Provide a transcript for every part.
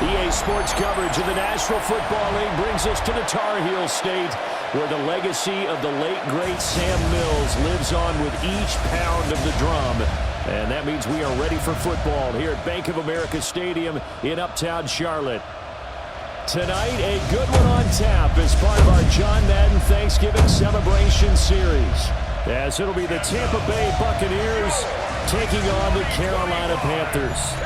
EA Sports coverage of the National Football League brings us to the Tar Heel State, where the legacy of the late, great Sam Mills lives on with each pound of the drum. And that means we are ready for football here at Bank of America Stadium in Uptown Charlotte. Tonight, a good one on tap as part of our John Madden Thanksgiving Celebration Series, as it'll be the Tampa Bay Buccaneers taking on the Carolina Panthers.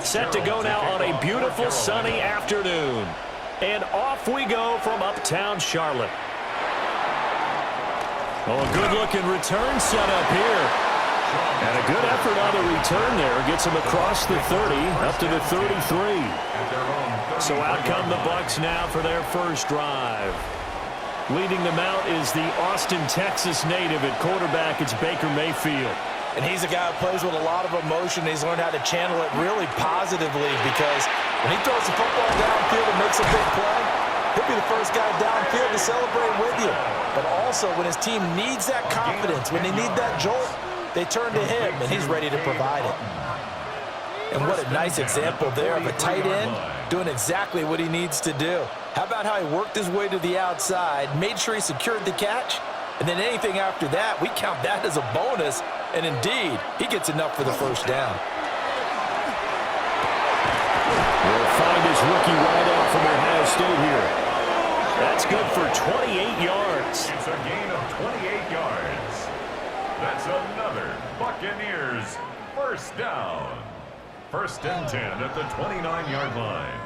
Set to go now on a beautiful sunny afternoon. And off we go from Uptown Charlotte. Oh, a good-looking return set up here. And a good effort on the return there. Gets him across the 30, up to the 33. So out come the Bucs now for their first drive. Leading them out is the Austin, Texas native at quarterback. It's Baker Mayfield. And he's a guy who plays with a lot of emotion. He's learned how to channel it really positively, because when he throws the football downfield and makes a big play, he'll be the first guy downfield to celebrate with you. But also, when his team needs that confidence, when they need that jolt, they turn to him, and he's ready to provide it. And what a nice example there of a tight end doing exactly what he needs to do. How about how he worked his way to the outside, made sure he secured the catch, and then anything after that, we count that as a bonus. And indeed, he gets enough for the first down. We'll find his rookie wideout from Ohio State here. That's good for 28 yards. It's a gain of 28 yards. That's another Buccaneers first down. First and 10 at the 29-yard line.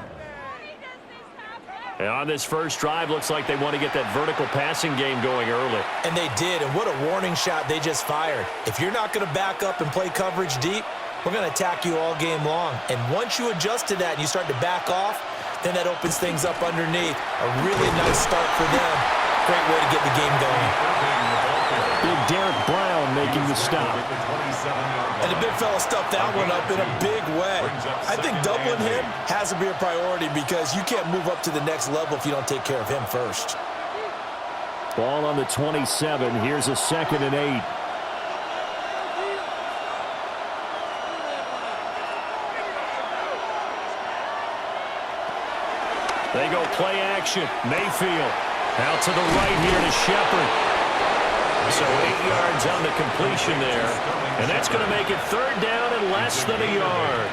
And on this first drive, looks like they want to get that vertical passing game going early. And they did, and what a warning shot they just fired. If you're not going to back up and play coverage deep, we're going to attack you all game long. And once you adjust to that and you start to back off, then that opens things up underneath. A really nice start for them. Great way to get the game going. Big Derek Brown making the stop. And the big fella stuffed that one up in a big way. I think doubling him has to be a priority, because you can't move up to the next level if you don't take care of him first. Ball on the 27. Here's a 2nd and 8. They go play action. Mayfield out to the right here to Shepard. So 8 yards on the completion there. And that's going to make it 3rd down and less than a yard.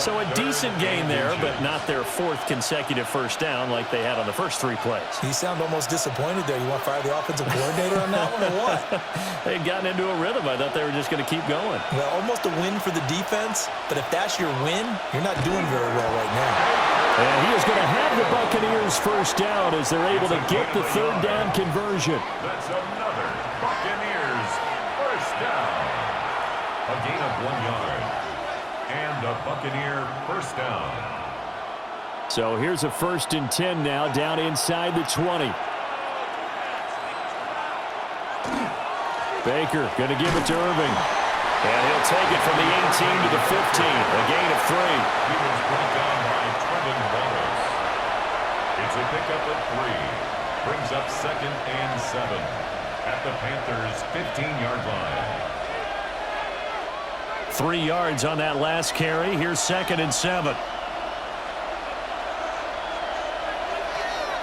So a decent gain there, but not their 4th consecutive first down like they had on the first 3 plays. You sound almost disappointed there. You want to fire the offensive coordinator on that one or what? They had gotten into a rhythm. I thought they were just going to keep going. Well, almost a win for the defense, but if that's your win, you're not doing very well right now. And he is going to have the Buccaneers first down as they're able to get the 3rd down conversion. That's another Buccaneers first down. A gain of 1 yard. And a Buccaneer first down. So here's a 1st and 10 now, down inside the 20. Baker going to give it to Irving. And he'll take it from the 18 to the 15. A gain of 3. He was brought down by Trevin Wallace. It's a pickup of 3. Brings up 2nd and 7 at the Panthers' 15-yard line. 3 yards on that last carry. Here's 2nd and 7.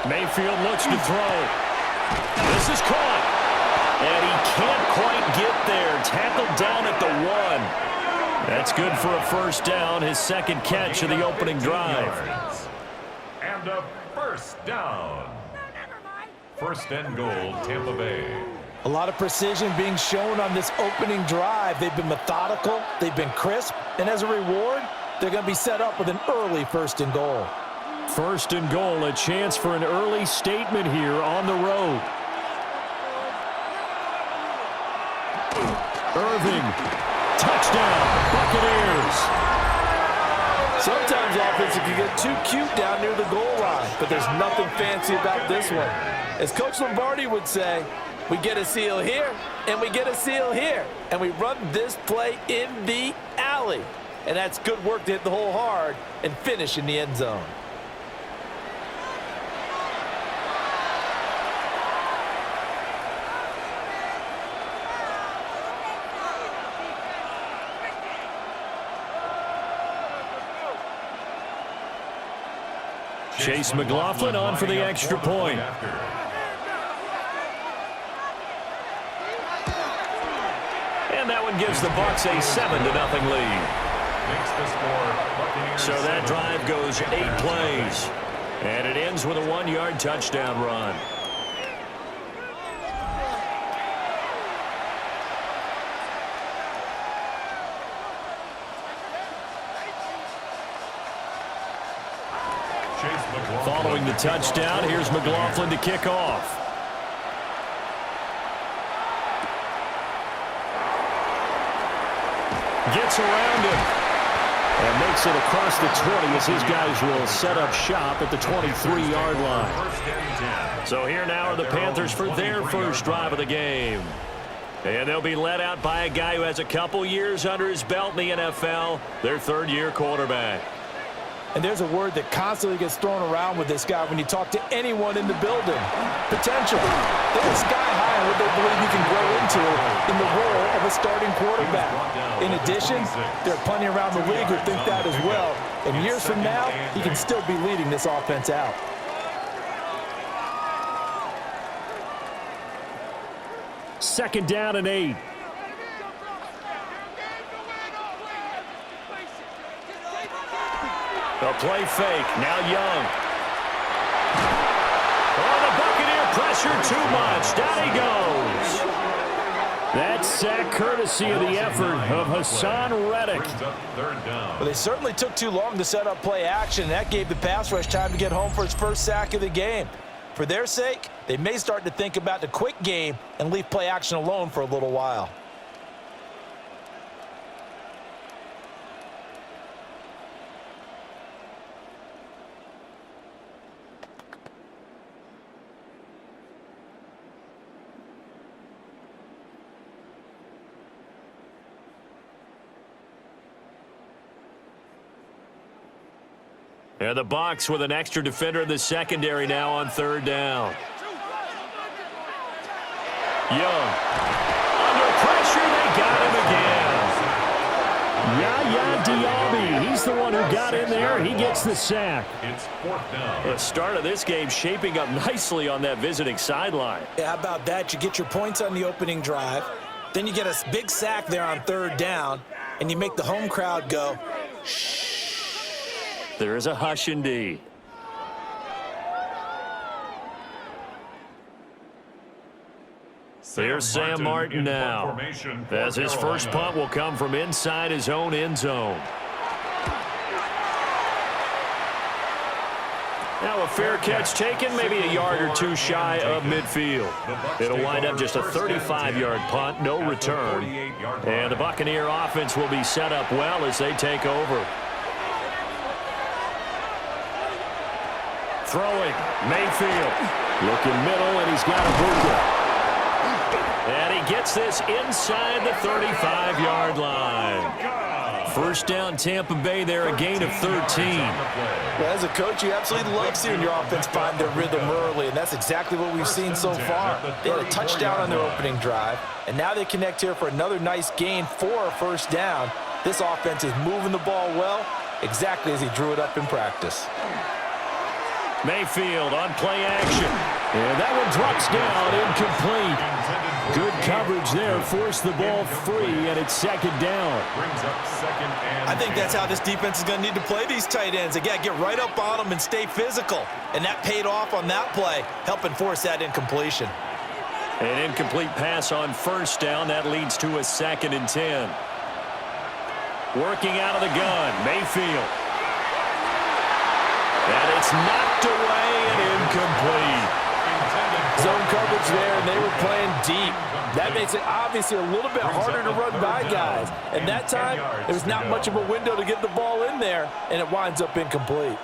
Mayfield looks to throw. This is caught. And he can't quite get there. Tackled down at the 1. That's good for a first down. His 2nd catch of the opening drive. And a first down. First and goal, Tampa Bay. A lot of precision being shown on this opening drive. They've been methodical, they've been crisp, and as a reward, they're going to be set up with an early 1st and goal. 1st and goal, a chance for an early statement here on the road. Irving, touchdown, Buccaneers. Sometimes offense can get too cute down near the goal line, but there's nothing fancy about this one. As Coach Lombardi would say, we get a seal here, and we get a seal here, and we run this play in the alley. And that's good work to hit the hole hard and finish in the end zone. Chase McLaughlin on for the extra point. And that one gives the Bucs a 7-0 lead. So that drive goes 8 plays. And it ends with a 1-yard touchdown run. Following the touchdown, here's McLaughlin to kick off. Gets around him. And makes it across the 20 as his guys will set up shop at the 23-yard line. So here now are the Panthers for their first drive of the game. And they'll be led out by a guy who has a couple years under his belt in the NFL, their third-year quarterback. And there's a word that constantly gets thrown around with this guy when you talk to anyone in the building. Potential. They're sky high on what they believe he can grow into in the role of a starting quarterback. In addition, there are plenty around the league who think that as well. And years from now, he can still be leading this offense out. Second down and 8. The play fake. Now Young. Oh, the Buccaneer pressure too much. Down he goes. That sack courtesy of the effort of Hassan Reddick. Well, they certainly took too long to set up play action. That gave the pass rush time to get home for his first sack of the game. For their sake, they may start to think about the quick game and leave play action alone for a little while. And the Bucs with an extra defender in the secondary now on third down. Young. Under pressure, they got him again. Yaya Diaby, he's the one who got in there. He gets the sack. It's fourth down. The start of this game shaping up nicely on that visiting sideline. Yeah, how about that? You get your points on the opening drive. Then you get a big sack there on third down. And you make the home crowd go, shh. There is a hush indeed. Here's Sam Martin now, as his first punt will come from inside his own end zone. Now a fair catch taken, maybe a yard or two shy of midfield. It'll wind up just a 35-yard punt, no return. And the Buccaneer offense will be set up well as they take over. Throwing, Mayfield. Looking middle, and he's got a booker. And he gets this inside the 35-yard line. First down, Tampa Bay there, a gain of 13. Well, as a coach, you absolutely love seeing your offense find their rhythm early, and that's exactly what we've seen so far. They had a touchdown on their opening drive, and now they connect here for another nice gain for a first down. This offense is moving the ball well, exactly as he drew it up in practice. Mayfield on play action. And that one drops down, incomplete. Good coverage there, forced the ball free, and it's second down. I think that's how this defense is going to need to play these tight ends. They got to get right up on them and stay physical. And that paid off on that play, helping force that incompletion. An incomplete pass on first down. That leads to a 2nd and 10. Working out of the gun, Mayfield. And it's knocked away and incomplete. Zone coverage there, and they were playing deep. That makes it obviously a little bit harder to run by guys. And that time, there was not much of a window to get the ball in there, and it winds up incomplete.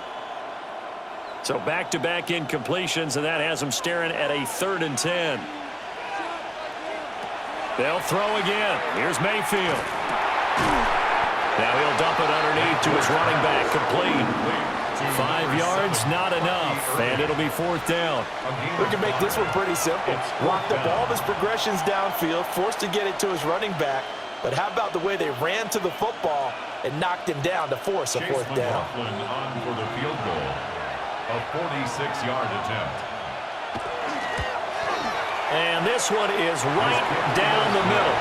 So back-to-back incompletions, and that has them staring at a 3rd and 10. They'll throw again. Here's Mayfield. Now he'll dump it underneath to his running back, complete. 5 yards, not enough, and it'll be 4th down. We can make this one pretty simple. Walk the ball of his progressions downfield, forced to get it to his running back. But how about the way they ran to the football and knocked him down to force a 4th down? On for the field goal, a 46-yard attempt. And this one is right down the middle.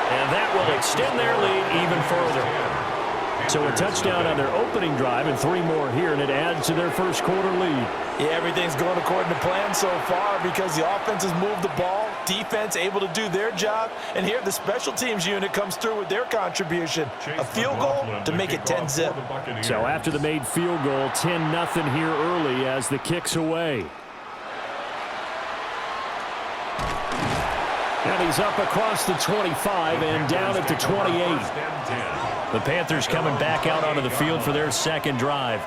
And that will extend their lead even further. So a touchdown on their opening drive and 3 more here, and it adds to their first quarter lead. Yeah, everything's going according to plan so far because the offense has moved the ball, defense able to do their job, and here the special teams unit comes through with their contribution. A field goal to make it 10-zip. So after the made field goal, 10-0 here early as the kick's away. And he's up across the 25 and down at the 28. The Panthers coming back out onto the field for their second drive.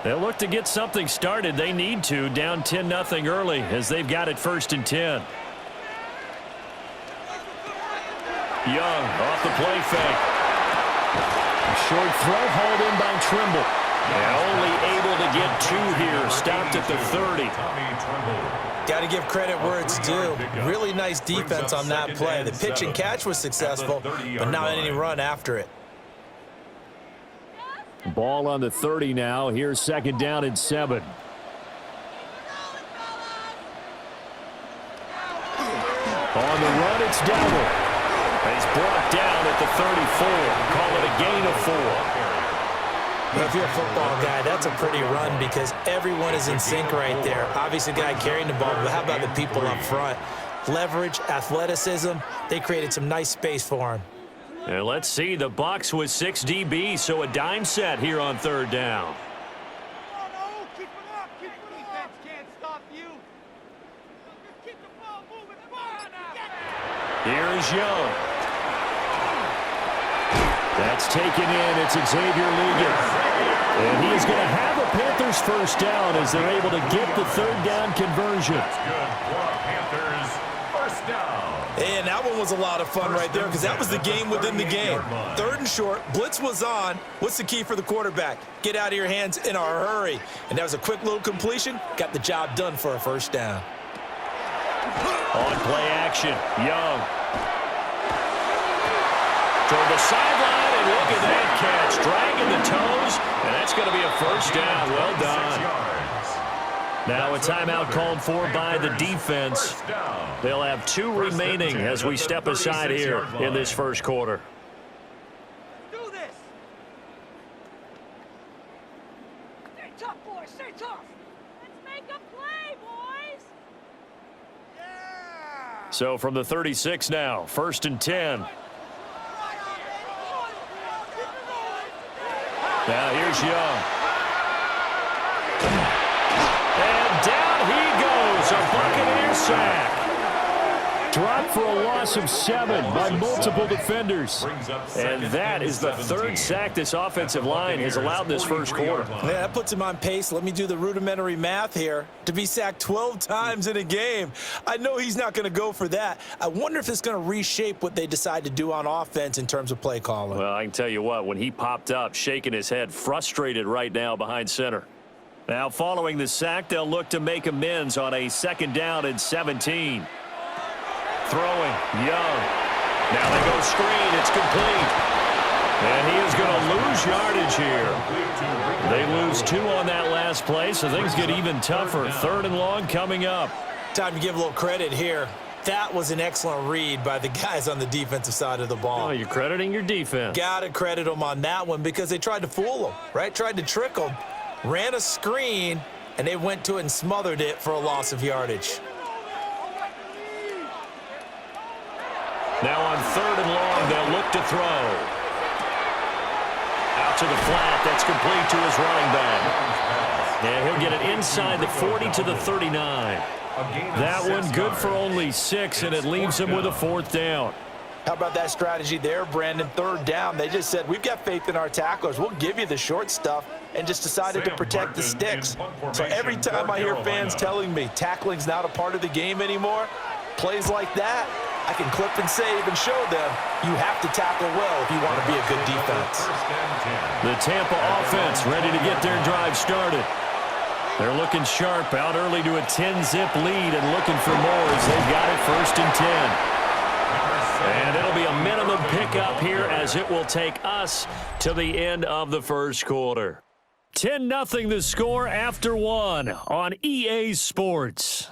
They'll look to get something started. They need to, down 10-0 early as they've got it 1st and 10. Young off the play fake. Short throw hauled in by Trimble. And only able to get 2 here. Stopped at the 30. Got to give credit where it's due. Really nice defense on that play. The pitch and catch was successful, but not any run after it. Ball on the 30 now. Here's 2nd down and 7. On the run, it's Dowdle. He's brought down at the 34. Call it a gain of 4. Well, if you're a football guy, that's a pretty run because everyone is in sync right there. Obviously, the guy carrying the ball, but how about the people up front? Leverage, athleticism, they created some nice space for him. And let's see, the Bucs with 6 DBs, so a dime set here on 3rd down. Here is Young. That's taken in. It's Xavier Ligon. And he is going to have a Panthers 1st down as they're able to get the 3rd down conversion. That's good for a Panthers 1st down. And that one was a lot of fun right there because that was the game within the game. 3rd and short, blitz was on. What's the key for the quarterback? Get out of your hands in a hurry. And that was a quick little completion. Got the job done for a 1st down. On play action, Young. Toward the sideline, and look at that catch. Dragging the toes, and that's going to be a 1st down. Well done. Now a timeout called for by the defense. They'll have 2 remaining as we step aside here in this 1st quarter. Do this. Stay tough, boys. Stay tough. Let's make a play, boys. Yeah. So from the 36 now, 1st and 10. Now here's Young. And down he goes, a Buccaneer sack. Dropped for a loss of 7 by multiple defenders. And that is the 3rd sack this offensive line has allowed in this 1st quarter. Yeah, that puts him on pace. Let me do the rudimentary math here. To be sacked 12 times in a game, I know he's not going to go for that. I wonder if it's going to reshape what they decide to do on offense in terms of play calling. Well, I can tell you what, when he popped up, shaking his head, frustrated right now behind center. Now following the sack, they'll look to make amends on a 2nd down and 17. Throwing, Young. Now they go screen, it's complete. And he is going to lose yardage here. They lose 2 on that last play, so things get even tougher. 3rd and long coming up. Time to give a little credit here. That was an excellent read by the guys on the defensive side of the ball. Oh, you're crediting your defense. Got to credit them on that one because they tried to fool him, right? Tried to trick him. Ran a screen, and they went to it and smothered it for a loss of yardage. Now on 3rd and long, they'll look to throw. Out to the flat, that's complete to his running back. And he'll get it inside the 40 to the 39. That one good for only 6, and it leaves him with a 4th down. How about that strategy there, Brandon? 3rd down. They just said, we've got faith in our tacklers. We'll give you the short stuff, and just decided to protect the sticks. So every time I hear fans telling me tackling's not a part of the game anymore, plays like that, I can clip and save and show them you have to tackle well if you want to be a good defense. The Tampa offense ready to get their drive started. They're looking sharp, out early to a 10-zip lead and looking for more as they've got it 1st and 10. And it'll be a minimum pickup here as it will take us to the end of the 1st quarter. 10-0 the score after 1 on EA Sports.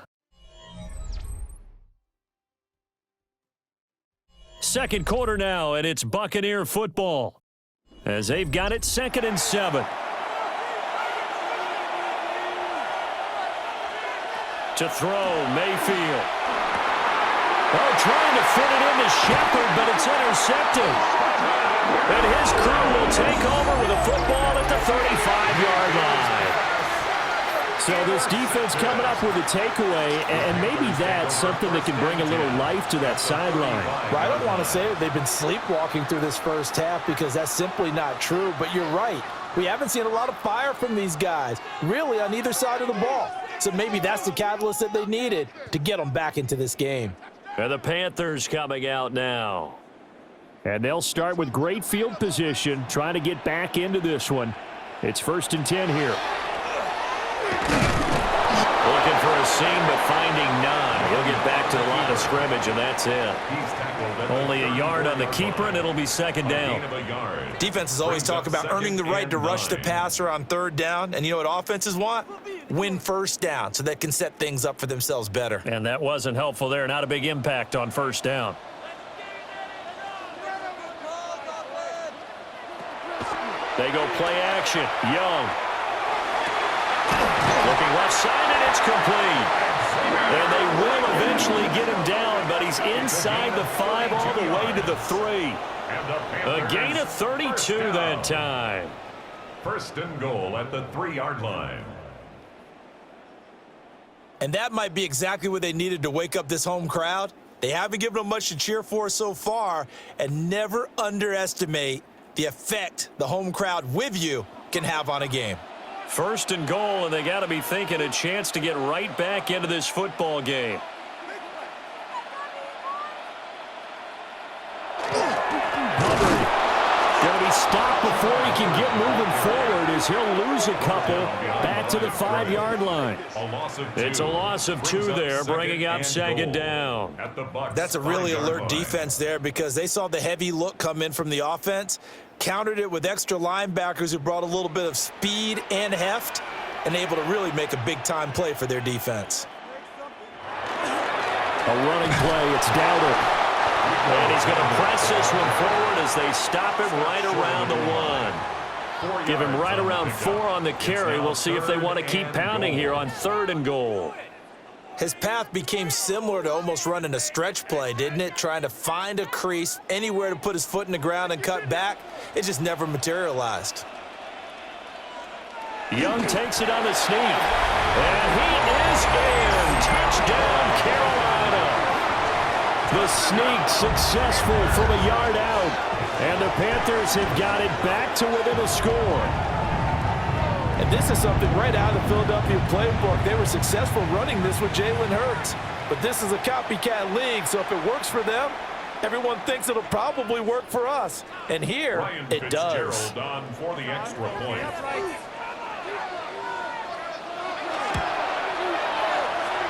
2nd quarter now, and it's Buccaneer football as they've got it 2nd and 7. To throw, Mayfield. Oh, trying to fit it into Shepard, but it's intercepted. And his crew will take over with a football at the 35-yard line. So this defense coming up with a takeaway, and maybe that's something that can bring a little life to that sideline. Well, I don't want to say that they've been sleepwalking through this 1st half because that's simply not true, but you're right. We haven't seen a lot of fire from these guys, really, on either side of the ball. So maybe that's the catalyst that they needed to get them back into this game. And the Panthers coming out now. And they'll start with great field position, trying to get back into this one. It's 1st and 10 here. Looking for a seam, but finding none. He'll get back to the line of scrimmage, and that's it. Only a yard on the keeper, and it'll be 2nd down. Defenses always talk about earning the right to rush the passer on 3rd down, and you know what offenses want? Win 1st down so they can set things up for themselves better. And that wasn't helpful there. Not a big impact on 1st down. They go play action. Young. Looking left side, and it's complete. And they will eventually get him down, but he's inside the 5 all the way to the 3. A gain of 32 that time. 1st and goal at the 3-yard line. And that might be exactly what they needed to wake up this home crowd. They haven't given them much to cheer for so far, and never underestimate the effect the home crowd with you can have on a game. 1st and goal, and they got to be thinking a chance to get right back into this football game. Going to be stopped before he can get moving forward as he'll lose a couple back to the 5-yard line. It's a loss of 2 there, bringing up 2nd down. That's a really alert defense there because they saw the heavy look come in from the offense, countered it with extra linebackers who brought a little bit of speed and heft, and able to really make a big-time play for their defense. A running play, it's Dowdle. And he's going to press this one forward as they stop him right around the 1. Give him right around 4 on the carry. We'll see if they want to keep pounding here on 3rd and goal. His path became similar to almost running a stretch play, didn't it? Trying to find a crease, anywhere to put his foot in the ground and cut back. It just never materialized. Young takes it on the sneak. And he is in. Touchdown, Carolina. The sneak successful from a yard out. And the Panthers have got it back to within a score. And this is something right out of the Philadelphia playbook. They were successful running this with Jalen Hurts. But this is a copycat league, so if it works for them, everyone thinks it'll probably work for us. And here, it does. On for the extra point.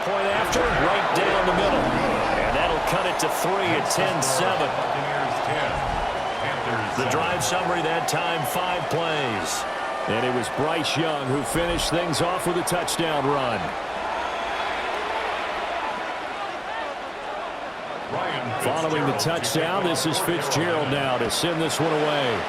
Point after, right down the middle. And that'll cut it to 3 at 10-7. The drive summary that time, 5 plays. And it was Bryce Young who finished things off with a touchdown run. Following the touchdown, this is Fitzgerald now to send this one away.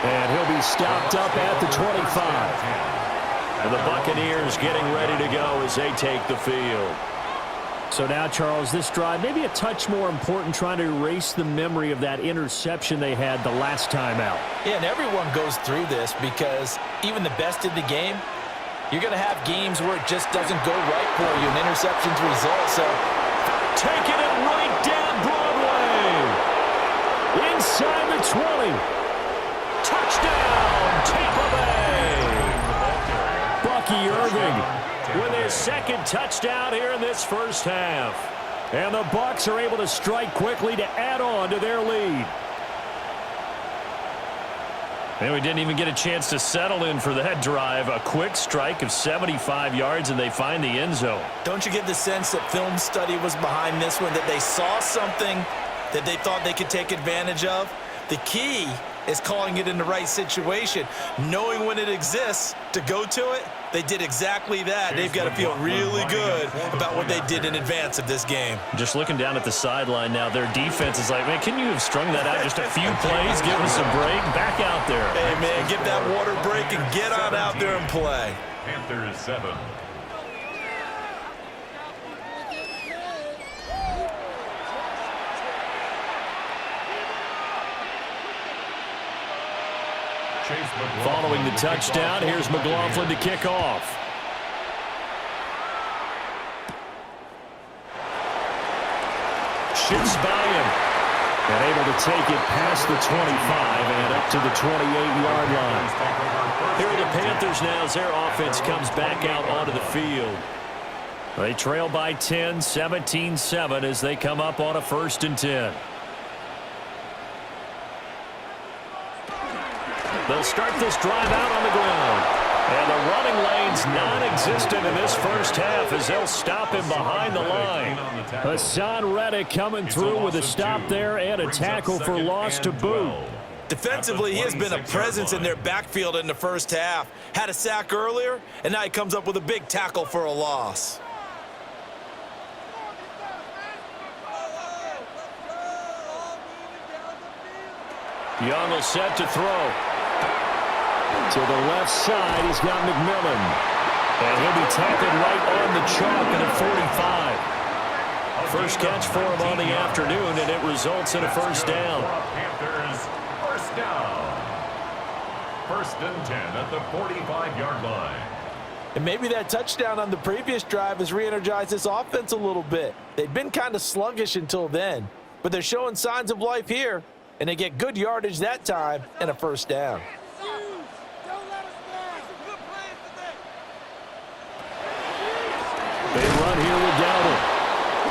And he'll be stopped up at the 25. And the Buccaneers getting ready to go as they take the field. So now, Charles, this drive maybe a touch more important, trying to erase the memory of that interception they had the last time out. Yeah, and everyone goes through this because even the best in the game, you're going to have games where it just doesn't go right for you, and interceptions result. So taking it right down Broadway. Inside the 20. Touchdown, Tampa Bay. Bucky Irving with his second touchdown here in this first half. And the Bucs are able to strike quickly to add on to their lead. And we didn't even get a chance to settle in for that drive. A quick strike of 75 yards, and they find the end zone. Don't you get the sense that film study was behind this one, that they saw something that they thought they could take advantage of? The key is calling it in the right situation, knowing when it exists to go to it. They did exactly that. They've got to feel really good about what they did in advance of this game. Just looking down at the sideline now, their defense is like, man, can you have strung that out just a few plays? Give us a break. Back out there. Hey, man, get that water break and get on out there and play. Panthers 7. Following the touchdown, here's McLaughlin to kick off. Shoots by him. And able to take it past the 25 and up to the 28-yard line. Here are the Panthers now as their offense comes back out onto the field. They trail by 10, 17-7 as they come up on a 1st and 10. They'll start this drive out on the ground. And the running lane's non-existent in this first half as they'll stop him behind the line. Hassan Reddick coming through with a stop there and a tackle for loss to boot. Defensively, he has been a presence in their backfield in the first half. Had a sack earlier, and now he comes up with a big tackle for a loss. Young will set to throw. To the left side, he's got McMillan. And he'll be tackled right on the chalk at a 45. First catch for him on the afternoon, and it results in a first down. Panthers, first down. 1st and 10 at the 45-yard line. And maybe that touchdown on the previous drive has re-energized this offense a little bit. They've been kind of sluggish until then, but they're showing signs of life here, and they get good yardage that time and a first down. They run here with Dowdle.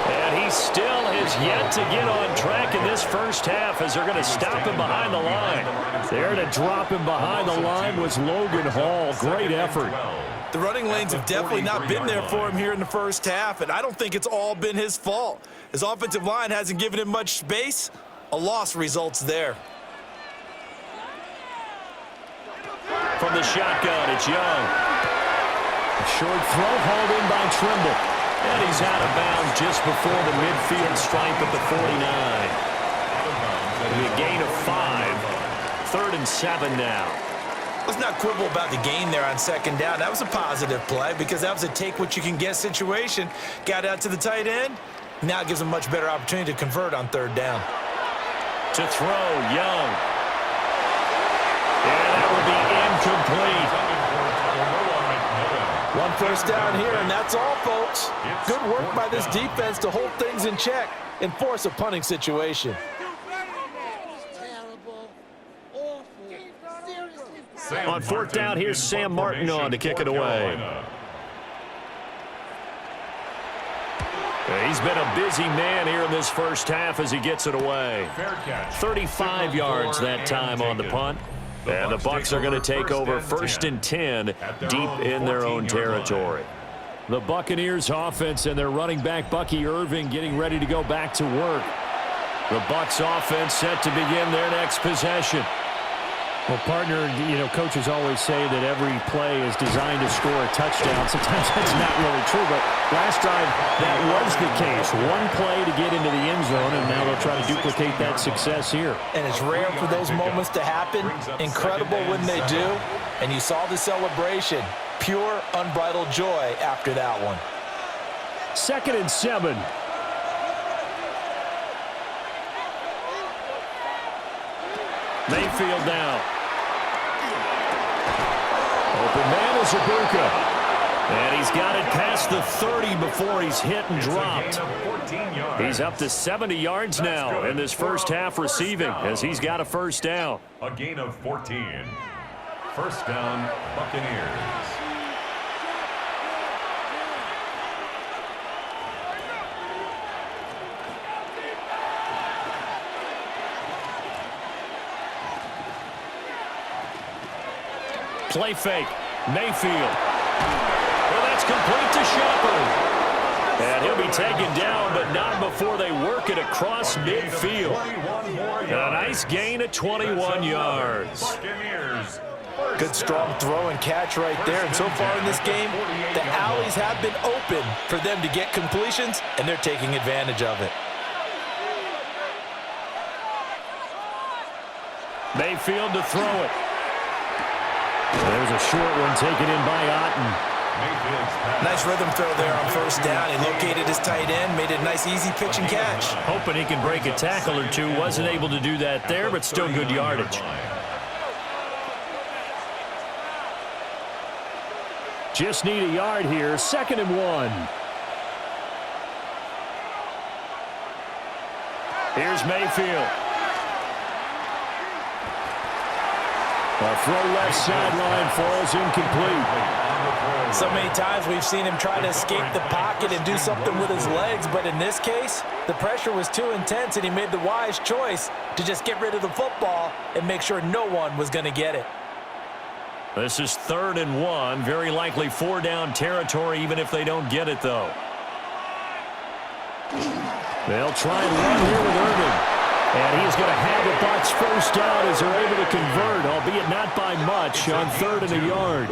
And he still has yet to get on track in this first half as they're going to stop him behind the line. There to drop him behind the line was Logan Hall. Great effort. The running lanes have definitely not been there for him here in the first half, and I don't think it's all been his fault. His offensive line hasn't given him much space. A loss results there. From the shotgun, it's Young. A short throw hauled in by Trimble. And he's out of bounds just before the midfield stripe at the 49. It'll be a gain of 5. 3rd and 7 now. Let's not quibble about the gain there on 2nd down. That was a positive play because that was a take-what-you-can-get situation. Got out to the tight end. Now it gives him a much better opportunity to convert on 3rd down. To throw, Young. And that will be incomplete. 1 first down here, and that's all, folks. Good work by this defense to hold things in check and force a punting situation. On 4th down, here's Sam Martin on to kick it away. He's been a busy man here in this first half as he gets it away. 35 yards that time on the punt. And the Bucs are going to take over 1st and 10 deep in their own territory. The Buccaneers offense and their running back Bucky Irving getting ready to go back to work. The Bucs offense set to begin their next possession. Well, partner, coaches always say that every play is designed to score a touchdown. Sometimes that's not really true, but last drive, that was the case. One play to get into the end zone, and now they'll try to duplicate that success here. And it's rare for those moments to happen. Incredible when they do. And you saw the celebration. Pure, unbridled joy after that one. 2nd and 7. Mayfield now. Open man is Ibuka. And he's got it past the 30 before he's hit and dropped. He's up to 70 yards now in this first half receiving as he's got a first down. A gain of 14. First down, Buccaneers. Play fake. Mayfield. Well, that's complete to Shepard. And he'll be taken down, but not before they work it across midfield. A nice gain of 21 yards. Good strong throw and catch right there. And so far in this game, the alleys have been open for them to get completions, and they're taking advantage of it. Mayfield to throw it. There's a short one taken in by Otten. Nice rhythm throw there on first down. He located his tight end, made it a nice easy pitch and catch. Hoping he can break a tackle or two. Wasn't able to do that there, but still good yardage. Just need a yard here. 2nd and 1. Here's Mayfield. A throw left sideline falls incomplete. So many times we've seen him try to escape the pocket and do something with his legs, but in this case, the pressure was too intense and he made the wise choice to just get rid of the football and make sure no one was going to get it. This is 3rd and 1. Very likely 4-down territory even if they don't get it, though. They'll try and run here with Irvin. And he's going to have the Bucs first down as they're able to convert, albeit not by much, on 3rd and a yard.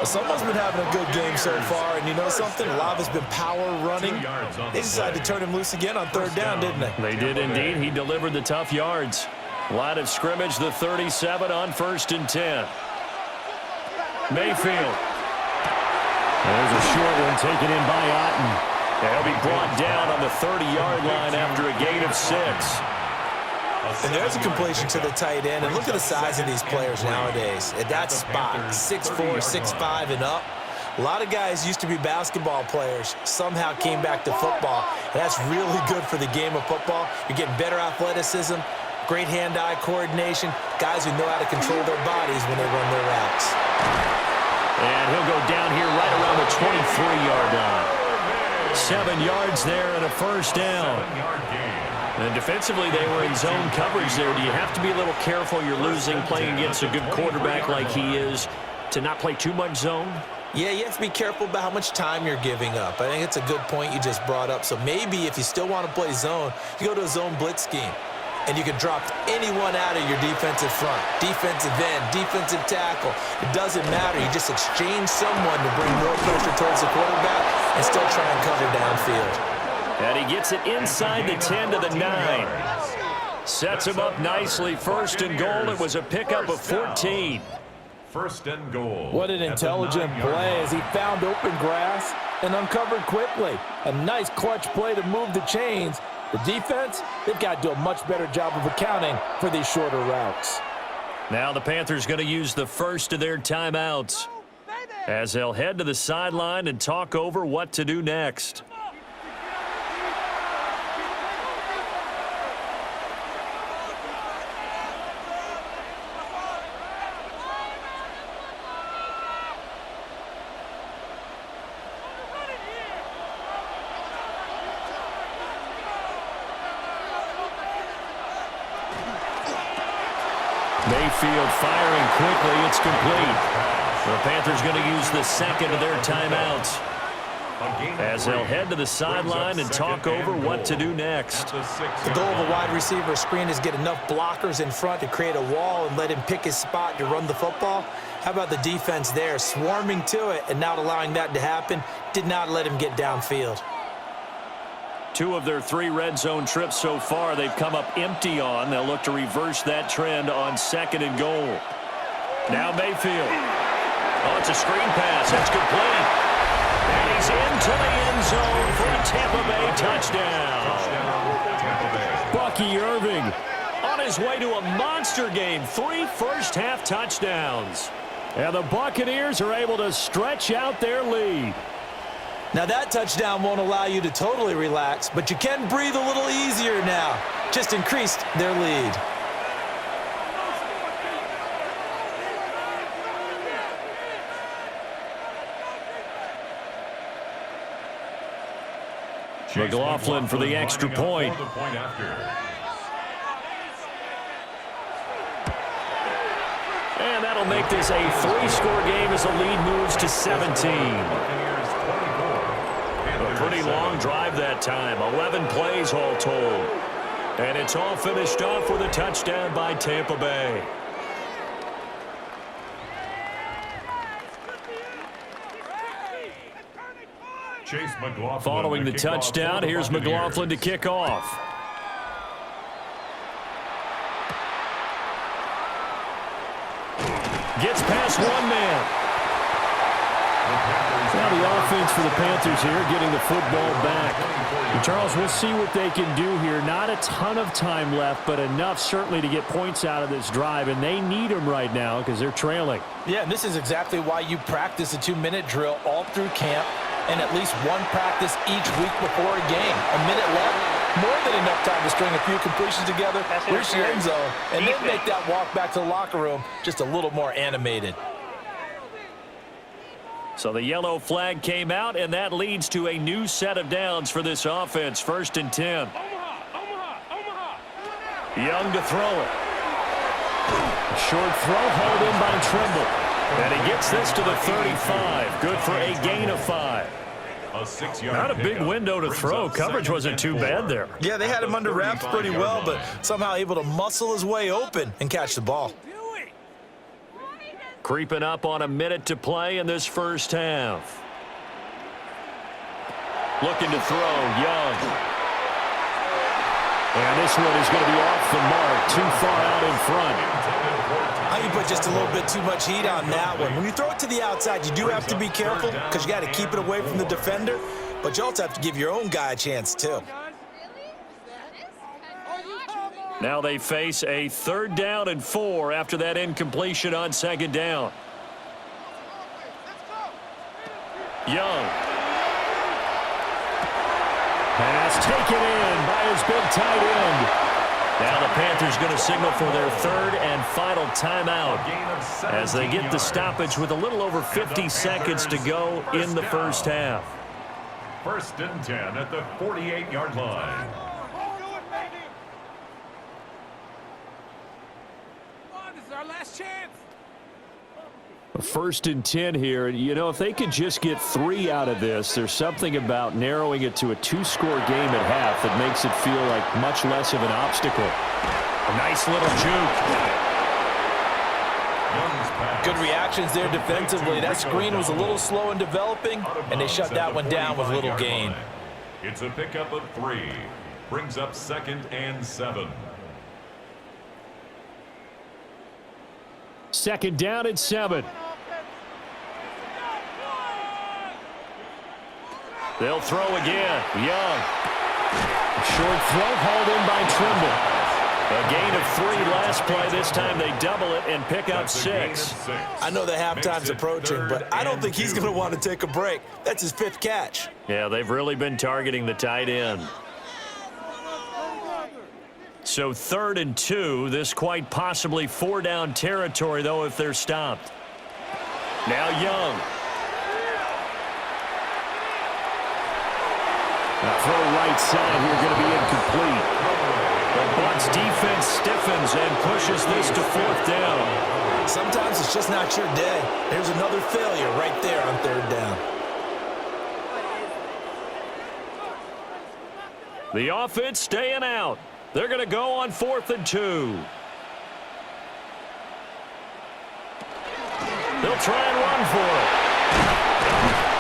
Someone's been having a good game so far, and you know something? A lot of it's been power running. They decided to turn him loose again on 3rd down, didn't they? They did indeed. He delivered the tough yards. Line of scrimmage, the 37 on 1st and 10. Mayfield. There's a short one taken in by Otten. And he'll be brought down on the 30-yard line after a gain of 6. And there's a completion to the tight end. And look at the size of these players nowadays. At that spot, 6'4", 6'5", and up. A lot of guys used to be basketball players, somehow came back to football. And that's really good for the game of football. You're getting better athleticism, great hand-eye coordination, guys who know how to control their bodies when they run their routes. And he'll go down here right around the 23-yard line. 7 yards there and a first down. And defensively, they were in zone coverage there. Do you have to be a little careful? You're losing, playing against a good quarterback like he is, to not play too much zone? Yeah, you have to be careful about how much time you're giving up. I think it's a good point you just brought up. So maybe if you still want to play zone, you go to a zone blitz scheme. And you can drop anyone out of your defensive front, defensive end, defensive tackle. It doesn't matter. You just exchange someone to bring more pressure towards the quarterback and still try and cover downfield. And he gets it inside the 10 to the 9. Sets him up nicely. 1st and goal. It was a pickup of 14. 1st and goal. What an intelligent play as he found open grass and uncovered quickly. A nice clutch play to move the chains. The defense, they've got to do a much better job of accounting for these shorter routes. Now the Panthers going to use the first of their timeouts as they'll head to the sideline and talk over what to do next. Mayfield firing quickly. It's complete. The Panthers going to use the 2nd of their timeouts as they'll head to the sideline and talk over what to do next. The goal of a wide receiver screen is get enough blockers in front to create a wall and let him pick his spot to run the football. How about the defense there, swarming to it and not allowing that to happen? Did not let him get downfield. 2 of their 3 red zone trips so far they've come up empty on. They'll look to reverse that trend on 2nd and goal. Now Mayfield. Oh, it's a screen pass. That's complete. And he's into the end zone for a Tampa Bay touchdown. Tampa Bay. Bucky Irving on his way to a monster game. 3 first-half touchdowns. And the Buccaneers are able to stretch out their lead. Now that touchdown won't allow you to totally relax, but you can breathe a little easier now. Just increased their lead. McLaughlin for the extra point. And that'll make this a 3-score game as the lead moves to 17. A pretty long drive that time. 11 plays all told. And it's all finished off with a touchdown by Tampa Bay. Following the touchdown, here's McLaughlin to kick off. Gets past one man. Now the offense for the Panthers here getting the football back. And Charles, we'll see what they can do here. Not a ton of time left, but enough certainly to get points out of this drive, and they need them right now because they're trailing. Yeah, and this is exactly why you practice a 2-minute drill all through camp and at least one practice each week before a game. A minute left, more than enough time to string a few completions together, reach the end zone, and then make that walk back to the locker room just a little more animated. So the yellow flag came out, and that leads to a new set of downs for this offense. 1st and 10. Young to throw it. Short throw hauled in by Trimble. And he gets this to the 35. Good for a gain of 5. Not a big window to throw. Coverage wasn't too bad there. Yeah, they had him under wraps pretty well, but somehow able to muscle his way open and catch the ball. Creeping up on a minute to play in this first half. Looking to throw, Young. And this one is going to be off the mark, too far out in front. You put just a little bit too much heat on that one. When you throw it to the outside, you do have to be careful because you got to keep it away from the defender, but you also have to give your own guy a chance too. Now they face a 3rd down and 4 after that incompletion on 2nd down. Young. Pass taken in by his big tight end. Now the Panthers going to signal for their 3rd and final timeout as they get the stoppage with a little over 50 seconds to go in the first half. 1st and 10 at the 48-yard line. Our last chance. 1st and 10 here. You know, if they could just get 3 out of this, there's something about narrowing it to a 2-score game at half that makes it feel like much less of an obstacle. A nice little juke. Good reactions there defensively. That screen was a little slow in developing, and they shut that one down with little gain. It's a pickup of 3. Brings up 2nd and 7. 2nd down at 7. They'll throw again. Young. Short throw hauled in by Trimble. A gain of 3 last play. This time they double it and pick up 6. I know the halftime's approaching, but I don't think he's going to want to take a break. That's his 5th catch. Yeah, they've really been targeting the tight end. So 3rd and 2. This quite possibly 4-down territory, though, if they're stopped. Now Young. The throw right side here going to be incomplete. The Bucs defense stiffens and pushes this to 4th down. Sometimes it's just not your day. There's another failure right there on 3rd down. The offense staying out. They're going to go on 4th and 2. They'll try and run for it.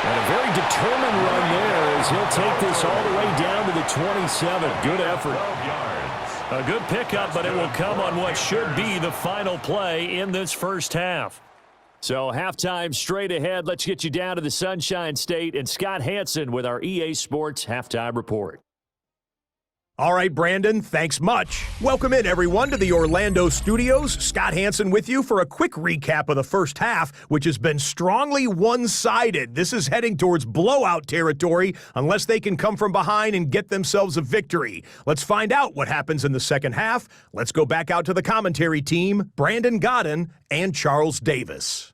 And a very determined run there as he'll take this all the way down to the 27. Good effort. A good pickup, but it will come on what should be the final play in this first half. So halftime straight ahead. Let's get you down to the Sunshine State and Scott Hansen with our EA Sports Halftime Report. All right, Brandon, thanks much. Welcome in, everyone, to the Orlando studios. Scott Hansen with you for a quick recap of the first half, which has been strongly one-sided. This is heading towards blowout territory unless they can come from behind and get themselves a victory. Let's find out what happens in the second half. Let's go back out to the commentary team, Brandon Godden and Charles Davis.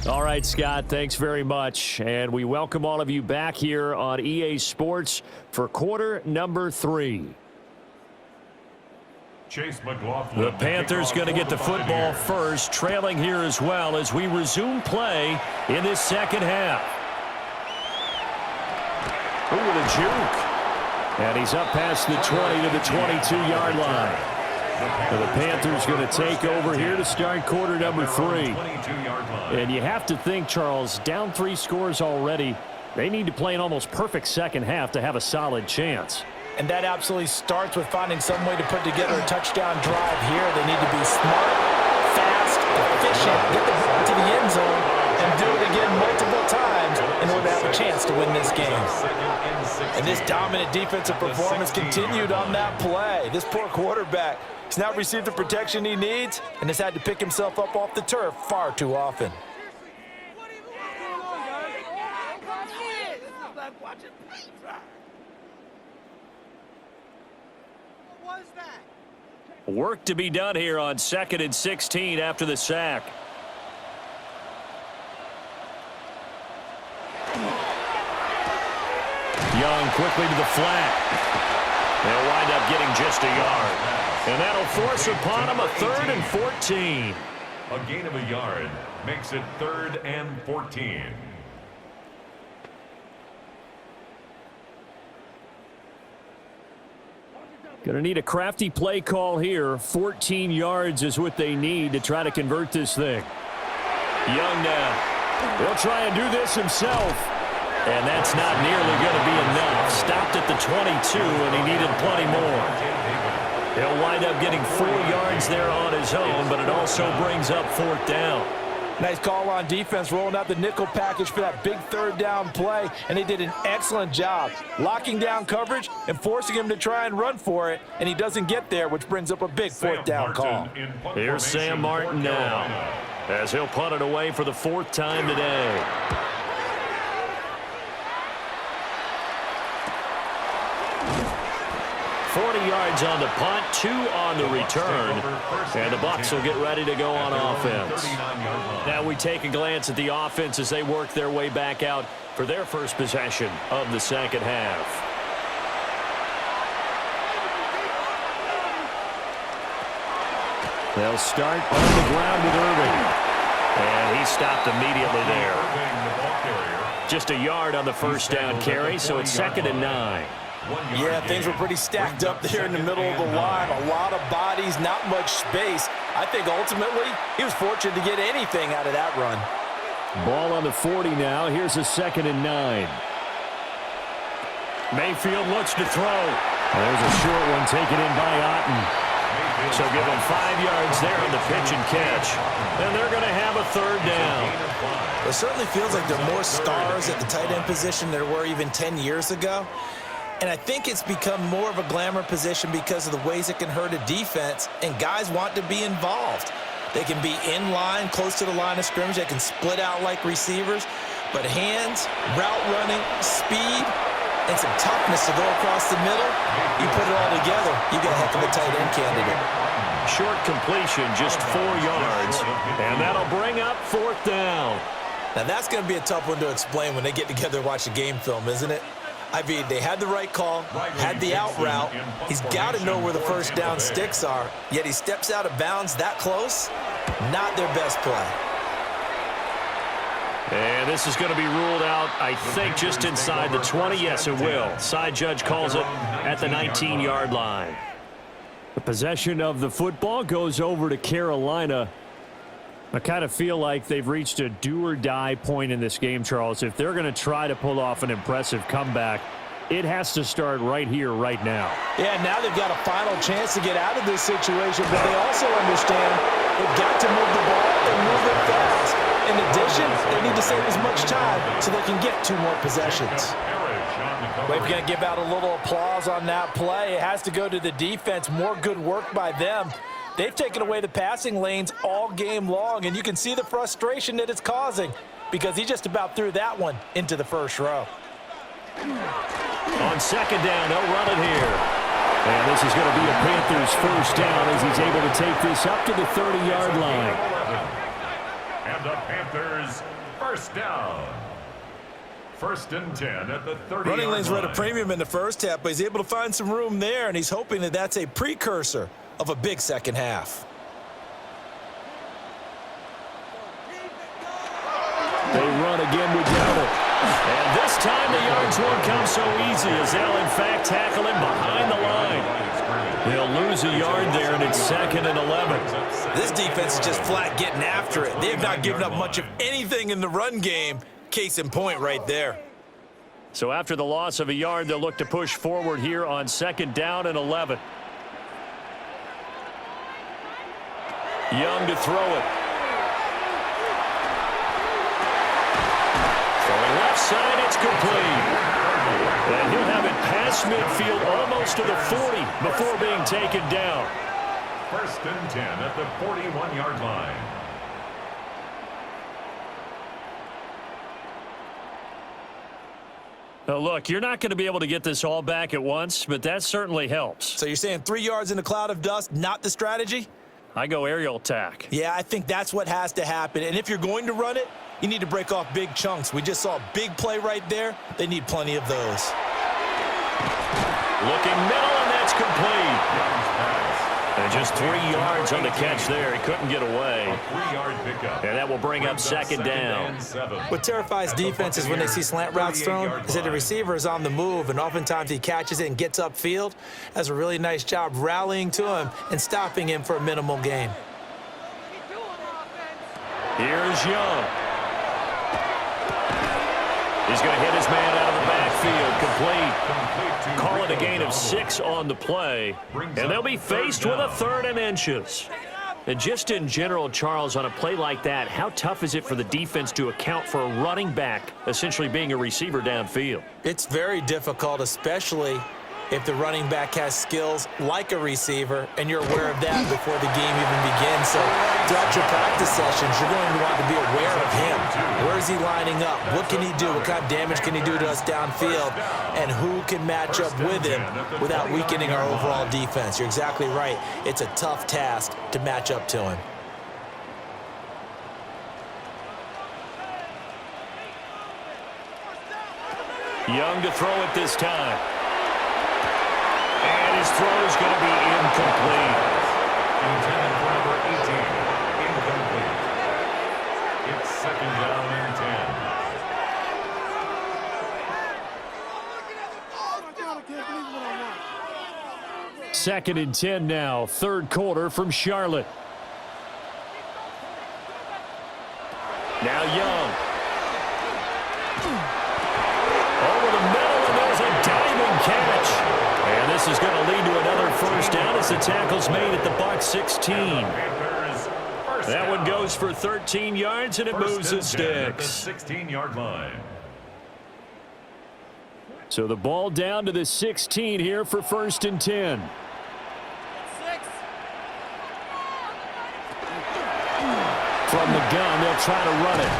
All right, Scott, thanks very much. And we welcome all of you back here on EA Sports for quarter number 3. Chase McLaughlin. The Panthers going to get the football first, trailing here as well as we resume play in this second half. Ooh, with a juke. And he's up past the 20 to the 22-yard line. So the Panthers going to take over here to start quarter number 3. And you have to think, Charles, down 3 scores already. They need to play an almost perfect second half to have a solid chance. And that absolutely starts with finding some way to put together a touchdown drive here. They need to be smart, fast, efficient, get the ball to the end zone, and do it again multiple times in order to have a chance to win this game. And this dominant defensive performance continued on that play. This poor quarterback has not received the protection he needs and has had to pick himself up off the turf far too often. Work to be done here on 2nd and 16 after the sack. Young quickly to the flat. They'll wind up getting just a yard. And that'll force upon him a 3rd and 14. A gain of a yard makes it 3rd and 14. Going to need a crafty play call here. 14 yards is what they need to try to convert this thing. Young now. He'll try and do this himself. And that's not nearly going to be enough. Stopped at the 22, and he needed plenty more. He'll wind up getting 4 yards there on his own, but it also brings up 4th down. Nice call on defense, rolling out the nickel package for that big 3rd down play, and they did an excellent job locking down coverage and forcing him to try and run for it, and he doesn't get there, which brings up a big 4th down call. Here's Sam Martin now, as he'll punt it away for the 4th time today. Yards on the punt, 2 on the return, and the Bucs will get ready to go on offense. Now we take a glance at the offense as they work their way back out for their first possession of the second half. They'll start on the ground with Irving, and he stopped immediately there. Just a yard on the first down carry, so it's 2nd and 9. Yeah, things were pretty stacked up there in the middle of the line. A lot of bodies, not much space. I think ultimately he was fortunate to get anything out of that run. Ball on the 40 now. Here's a 2nd and 9. Mayfield looks to throw. There's a short one taken in by Otten. So give him 5 yards there on the pitch and catch. And they're going to have a 3rd down. It certainly feels like there are more stars at the tight end position than there were even 10 years ago. And I think it's become more of a glamour position because of the ways it can hurt a defense, and guys want to be involved. They can be in line, close to the line of scrimmage. They can split out like receivers. But hands, route running, speed, and some toughness to go across the middle, you put it all together, you got a heck of a tight end candidate. Short completion, just 4 yards, and that'll bring up 4th down. Now that's going to be a tough one to explain when they get together and watch the game film, isn't it? I mean, they had the right call, had the out route. He's got to know where the first down sticks are, yet he steps out of bounds that close. Not their best play. And this is going to be ruled out, I think, just inside the 20. Yes, it will. Side judge calls it at the 19-yard line. The possession of the football goes over to Carolina. I kind of feel like they've reached a do-or-die point in this game, Charles. If they're going to try to pull off an impressive comeback, it has to start right here, right now. Yeah, now they've got a final chance to get out of this situation, but they also understand They've got to move the ball and move it fast. In addition, they need to save as much time so they can get 2 more possessions. We're going to give out a little applause on that play. It has to go to the defense. More good work by them. They've taken away the passing lanes all game long, and you can see the frustration that it's causing because he just about threw that one into the first row. On second down, they'll run it here. And this is going to be a Panthers first down as he's able to take this up to the 30-yard line. And the Panthers first down. 1st and 10 at the 30-yard line. Running lanes were at a premium in the first half, but he's able to find some room there, and he's hoping that that's a precursor of a big second half. They run again with Dowdle. And this time the yards won't come so easy as they'll in fact tackle him behind the line. They'll lose a yard there, and it's 2nd and 11. This defense is just flat getting after it. They have not given up much of anything in the run game. Case in point right there. So after the loss of a yard, they'll look to push forward here on 2nd down and 11. Young to throw it. Throwing left side, it's complete. And he'll have it past midfield almost to the 40 before being taken down. 1st and 10 at the 41-yard line. Now look, you're not going to be able to get this all back at once, but that certainly helps. So you're saying 3 yards in a cloud of dust, not the strategy? I go aerial attack. Yeah, I think that's what has to happen. And if you're going to run it, you need to break off big chunks. We just saw a big play right there. They need plenty of those. Looking middle, and that's complete. And just 3 yards on the catch there. He couldn't get away. A 3-yard pickup. And that will bring up 2nd down. What terrifies defenses when they see slant routes thrown is that the receiver is on the move, and oftentimes he catches it and gets upfield. Does a really nice job rallying to him and stopping him for a minimal gain. Here's Young. He's going to hit his man out of the backfield. Complete. Call it a gain of 6 on the play. And they'll be faced with a 3rd and inches. And just in general, Charles, on a play like that, how tough is it for the defense to account for a running back essentially being a receiver downfield? It's very difficult, especially if the running back has skills like a receiver, and you're aware of that before the game even begins. So throughout your practice sessions, you're going to want to be aware of him. Where is he lining up? What can he do? What kind of damage can he do to us downfield? And who can match up with him without weakening our overall defense? You're exactly right. It's a tough task to match up to him. Young to throw it this time. And his throw is going to be incomplete. Intended for number 18. Incomplete. It's 2nd down and 10. 2nd and 10 now. 3rd quarter from Charlotte. Now Young. Over the middle, and there's a diving catch. And this is going to lead to another first down as the tackle's made at the Bucs 16. That one goes for 13 yards, and it moves the sticks. The 16-yard line. So the ball down to the 16 here for 1st and 10. From the gun, they'll try to run it.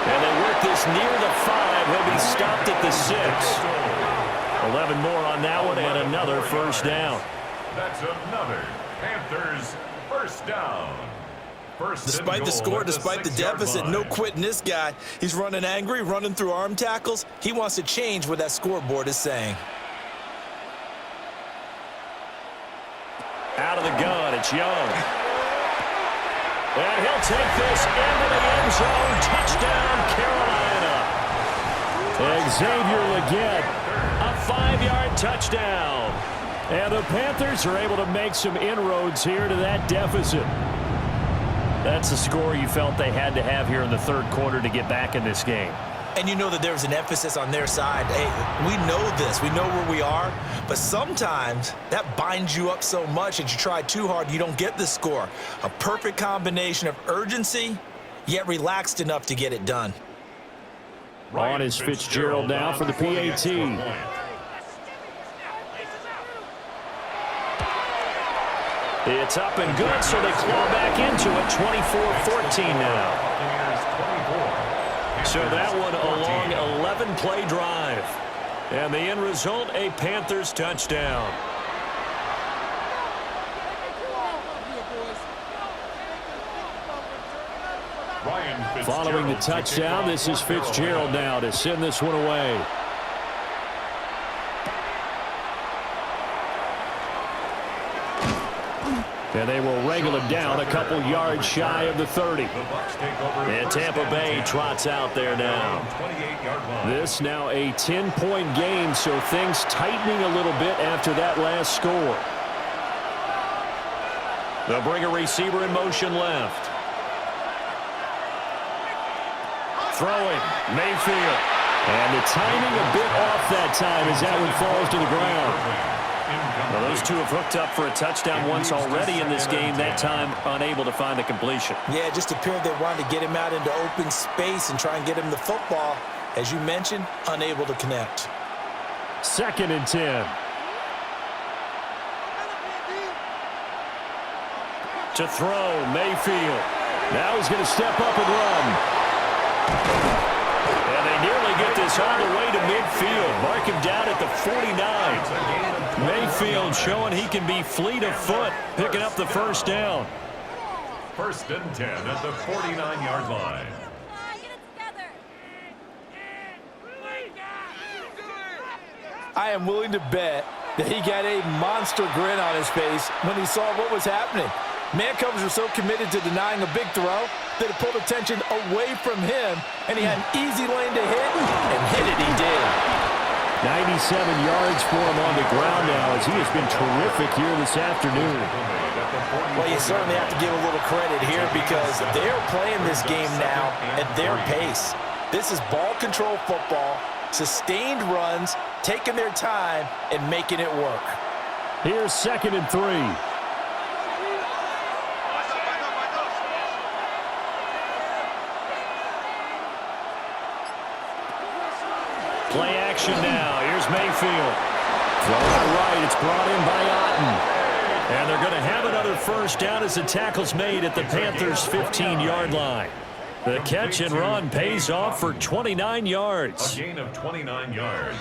And they work this near the 5. He'll be stopped at the 6. 11 more on that one, and another first down. That's another Panthers first down. Despite the score, despite the deficit, no quitting this guy. He's running angry, running through arm tackles. He wants to change what that scoreboard is saying. Out of the gun, it's Young. And he'll take this into the end zone. Touchdown, Carolina. Xavier Legette, a 5-yard touchdown. And the Panthers are able to make some inroads here to that deficit. That's the score you felt they had to have here in the 3rd quarter to get back in this game. And you know that there's an emphasis on their side. Hey, we know this. We know where we are. But sometimes that binds you up so much that you try too hard, you don't get the score. A perfect combination of urgency, yet relaxed enough to get it done. On is Fitzgerald now for the PAT. It's up and good, so they claw back into it. 24-14 now. So that one a long 11-play drive. And the end result, a Panthers touchdown. Following the touchdown, this is Fitzgerald now to send this one away. And they will wrangle him down a couple yards shy of the 30. And Tampa Bay trots out there now. This now a 10-point game, so things tightening a little bit after that last score. They'll bring a receiver in motion left. Throwing, Mayfield. And the timing a bit off that time as that one falls to the ground. Well, those two have hooked up for a touchdown once already in this game, that time unable to find the completion. Yeah, it just appeared they wanted to get him out into open space and try and get him the football. As you mentioned, unable to connect. 2nd and 10. To throw, Mayfield. Now he's going to step up and run. And they nearly get this all the way to midfield. Mark him down at the 49. Mayfield showing he can be fleet of foot, picking up the first down. 1st and 10 at the 49-yard line. I am willing to bet that he got a monster grin on his face when he saw what was happening. Man-covers were so committed to denying a big throw that it pulled attention away from him, and he had an easy lane to hit, and hit it he did. 97 yards for him on the ground now as he has been terrific here this afternoon. Well, you certainly have to give a little credit here because they're playing this game now at their pace. This is ball control football, sustained runs, taking their time, and making it work. Here's 2nd and 3. Play action now. Here's Mayfield. Throw out right. It's brought in by Otten. And they're going to have another first down as the tackle's made at the Panthers' 15-yard line. The catch and run pays off for 29 yards. A gain of 29 yards.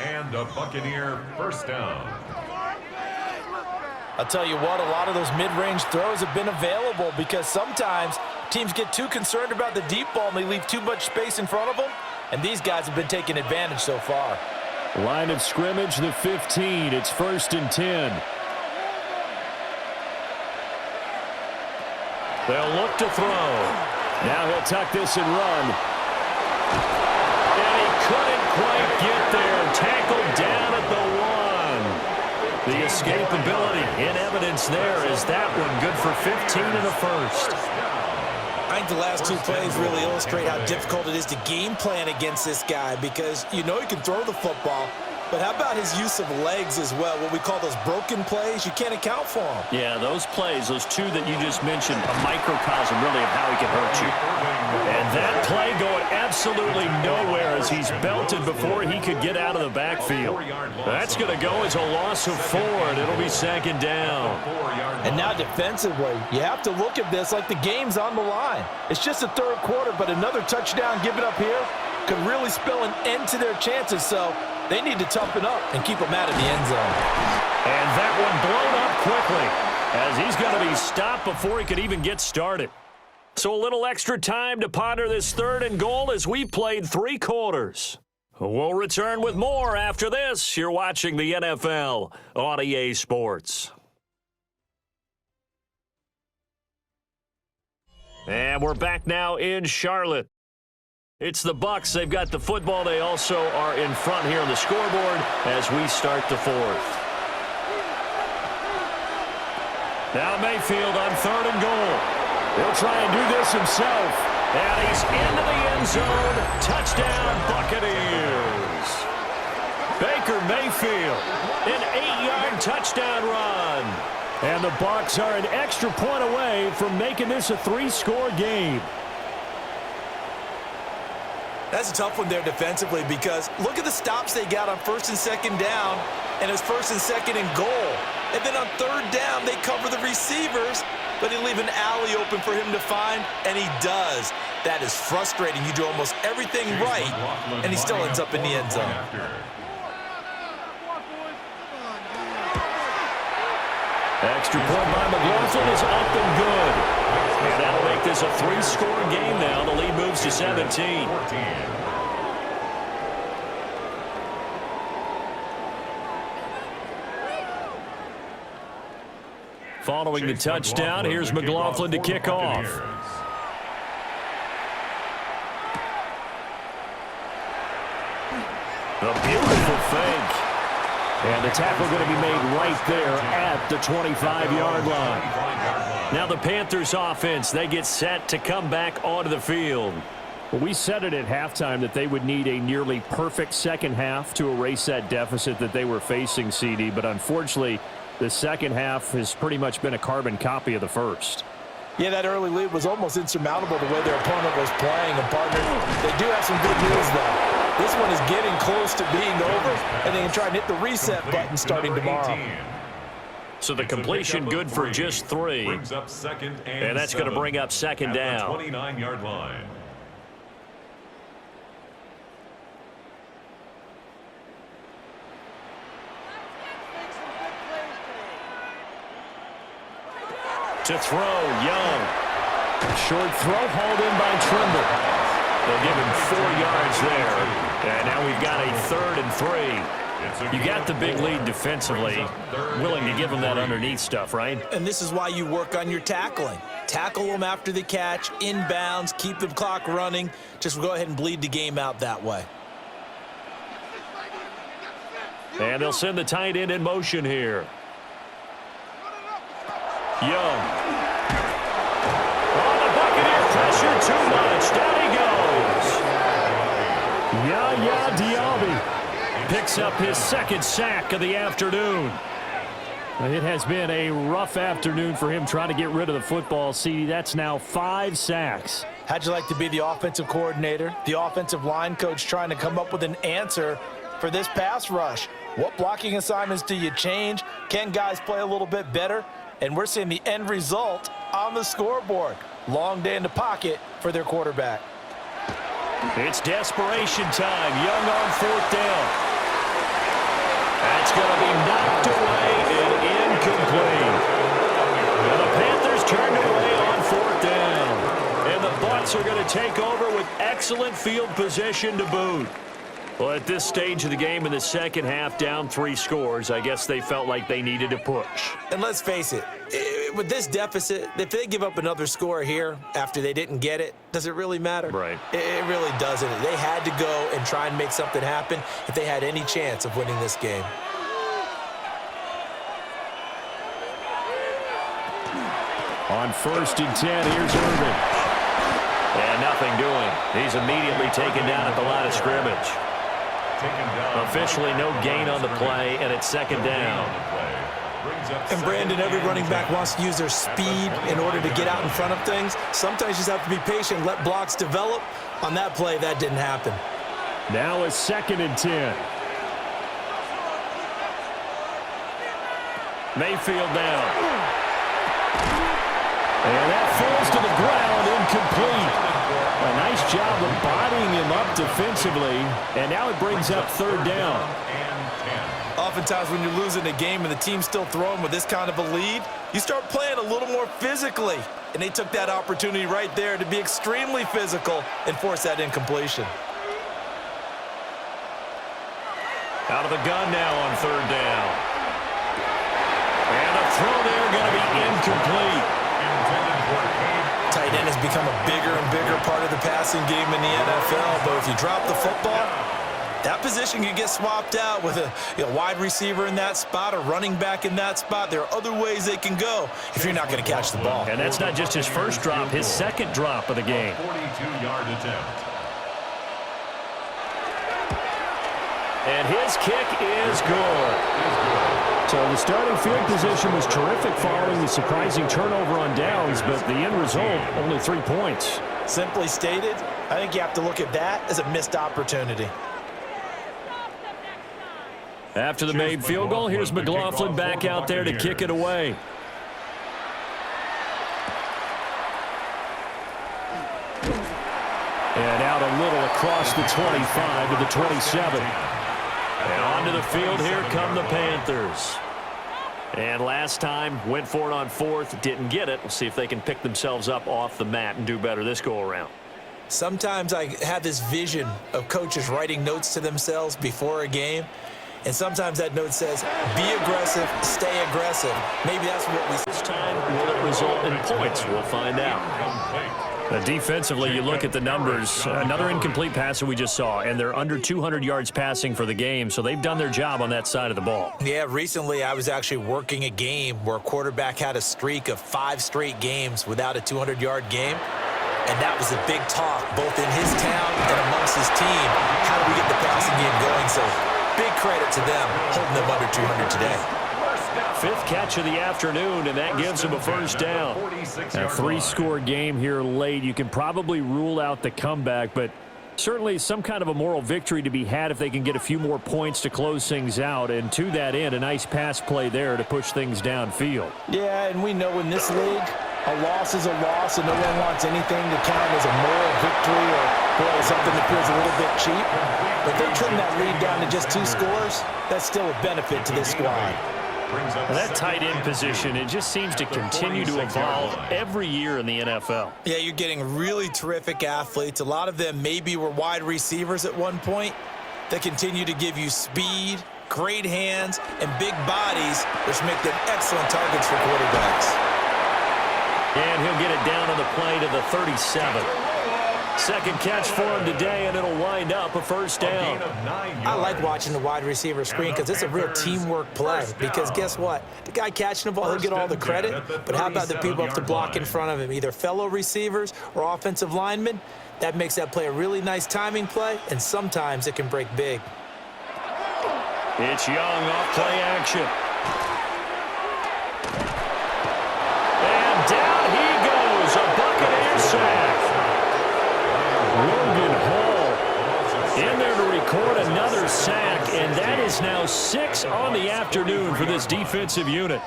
And a Buccaneer first down. I'll tell you what, a lot of those mid-range throws have been available because sometimes teams get too concerned about the deep ball and they leave too much space in front of them. And these guys have been taking advantage so far. Line of scrimmage, the 15. It's 1st and 10. They'll look to throw. Now he'll tuck this and run. And he couldn't quite get there. Tackled down at the 1. The escapability in evidence there is that one good for 15 and a first. I think the last two plays really illustrate how difficult it is to game plan against this guy because you know he can throw the football, but how about his use of legs as well? What we call those broken plays, you can't account for them. Yeah, those plays, those two that you just mentioned, a microcosm really of how he can hurt you. And that play going absolutely nowhere as he's belted before he could get out of the backfield. That's going to go as a loss of 4, and it'll be 2nd down. And now defensively, you have to look at this like the game's on the line. It's just the 3rd quarter, but another touchdown given up here could really spell an end to their chances, so they need to toughen up and keep them out of the end zone. And that one blown up quickly as he's going to be stopped before he could even get started. So a little extra time to ponder this 3rd and goal as we played 3 quarters. We'll return with more after this. You're watching the NFL on EA Sports. And we're back now in Charlotte. It's the Bucs. They've got the football. They also are in front here on the scoreboard as we start the 4th. Now Mayfield on 3rd and goal. He'll try and do this himself. And he's into the end zone. Touchdown, Buccaneers. Baker Mayfield, an 8-yard touchdown run. And the Bucs are an extra point away from making this a 3-score game. That's a tough one there defensively because look at the stops they got on 1st and 2nd down, and it was 1st and 2nd and goal. And then on 3rd down, they cover the receivers, but they leave an alley open for him to find, and he does. That is frustrating. You do almost everything right, and he still ends up in the end zone. Extra point by McLaughlin is up and good. And that'll make this a 3-score game now. The lead moves to 17. Following the touchdown, here's McLaughlin to kick off. A beautiful fake. And the tackle going to be made right there at the 25-yard line. Now the Panthers offense, they get set to come back onto the field. Well, we said it at halftime that they would need a nearly perfect second half to erase that deficit that they were facing, CD. But unfortunately, the second half has pretty much been a carbon copy of the first. Yeah, that early lead was almost insurmountable the way their opponent was playing. And, partner, they do have some good news, though. This one is getting close to being over, and they can try and hit the reset button starting tomorrow. So the completion good for just 3. And that's going to bring up 2nd down. 29-yard line. To throw, Young. Short throw hauled in by Trimble. They'll give him 4 yards there. And now we've got a 3rd and 3. You got the big lead defensively. Willing to give them that underneath stuff, right? And this is why you work on your tackling. Tackle them after the catch, inbounds, keep the clock running. Just go ahead and bleed the game out that way. And they'll send the tight end in motion here. Young. Oh, the Buccaneer pressure too much. Down he goes. Yaya Diaby picks up his 2nd sack of the afternoon. It has been a rough afternoon for him trying to get rid of the football. See, that's now 5 sacks. How'd you like to be the offensive coordinator, the offensive line coach trying to come up with an answer for this pass rush? What blocking assignments do you change? Can guys play a little bit better? And we're seeing the end result on the scoreboard. Long day in the pocket for their quarterback. It's desperation time. Young on 4th down. That's going to be knocked away and incomplete. And the Panthers turned away on 4th down. And the Bucs are going to take over with excellent field position to boot. Well, at this stage of the game in the second half, down 3 scores, I guess they felt like they needed to push. And let's face it, with this deficit, if they give up another score here after they didn't get it, does it really matter? Right. It really doesn't. They had to go and try and make something happen if they had any chance of winning this game. On 1st and 10, here's Irvin. And nothing doing. He's immediately taken down at the line of scrimmage. Officially no gain on the play, and it's 2nd down. And, Brandon, every running back wants to use their speed in order to get out in front of things. Sometimes you just have to be patient, let blocks develop. On that play, that didn't happen. Now a 2nd and 10. Mayfield down. And that falls to the ground, incomplete. A nice job of bodying him up defensively, and now it brings up 3rd down. Oftentimes when you're losing a game and the team's still throwing with this kind of a lead, you start playing a little more physically. And they took that opportunity right there to be extremely physical and force that incompletion. Out of the gun now on 3rd down. And a throw there going to be incomplete. Tight end has become a bigger and bigger part of the passing game in the NFL, but if you drop the football, That position can get swapped out with a wide receiver in that spot, a running back in that spot. There are other ways they can go if you're not going to catch the ball. And that's not just his first drop, his second drop of the game. 42-yard attempt. And his kick is good. So the starting field position was terrific following the surprising turnover on downs, but the end result, only 3 points. Simply stated, I think you have to look at that as a missed opportunity. After the made field goal, here's McLaughlin back out there to kick it away. And out a little across the 25 to the 27. And onto the field, here come the Panthers. And last time, went for it on fourth, didn't get it. We'll see if they can pick themselves up off the mat and do better this go-around. Sometimes I have this vision of coaches writing notes to themselves before a game, and sometimes that note says, be aggressive, stay aggressive. Maybe that's what we... This time, will it result in points? We'll find out. Defensively, you look at the numbers. Another incomplete passer we just saw, and they're under 200 yards passing for the game, so they've done their job on that side of the ball. Yeah, recently I was actually working a game where a quarterback had a streak of 5 straight games without a 200-yard game, and that was a big talk both in his town and amongst his team. How do we get the passing game going? So big credit to them holding them under 200 today. 5th catch of the afternoon, and that gives him a first down. A 3-score game here late. You can probably rule out the comeback, but certainly some kind of a moral victory to be had if they can get a few more points to close things out. And to that end, a nice pass play there to push things downfield. Yeah, and we know in this league, a loss is a loss, and no one wants anything to count as a moral victory or boy, something that feels a little bit cheap. But they trim that lead down to just 2 scores. That's still a benefit to this squad. And that tight end position, it just seems to continue to evolve every year in the NFL. Yeah, you're getting really terrific athletes. A lot of them maybe were wide receivers at one point. They continue to give you speed, great hands, and big bodies, which make them excellent targets for quarterbacks. And he'll get it down on the play to the 37. Second catch for him today, and it'll wind up a first down. I like watching the wide receiver screen because it's a real teamwork play. Because guess what? The guy catching the ball, he'll get all the credit. But how about the people have to block in front of him, either fellow receivers or offensive linemen? That makes that play a really nice timing play, and sometimes it can break big. It's Young off play action. And down he goes, a Buccaneer sack. Logan Hall in there to record another sack, and that is now 6 on the afternoon for this defensive unit.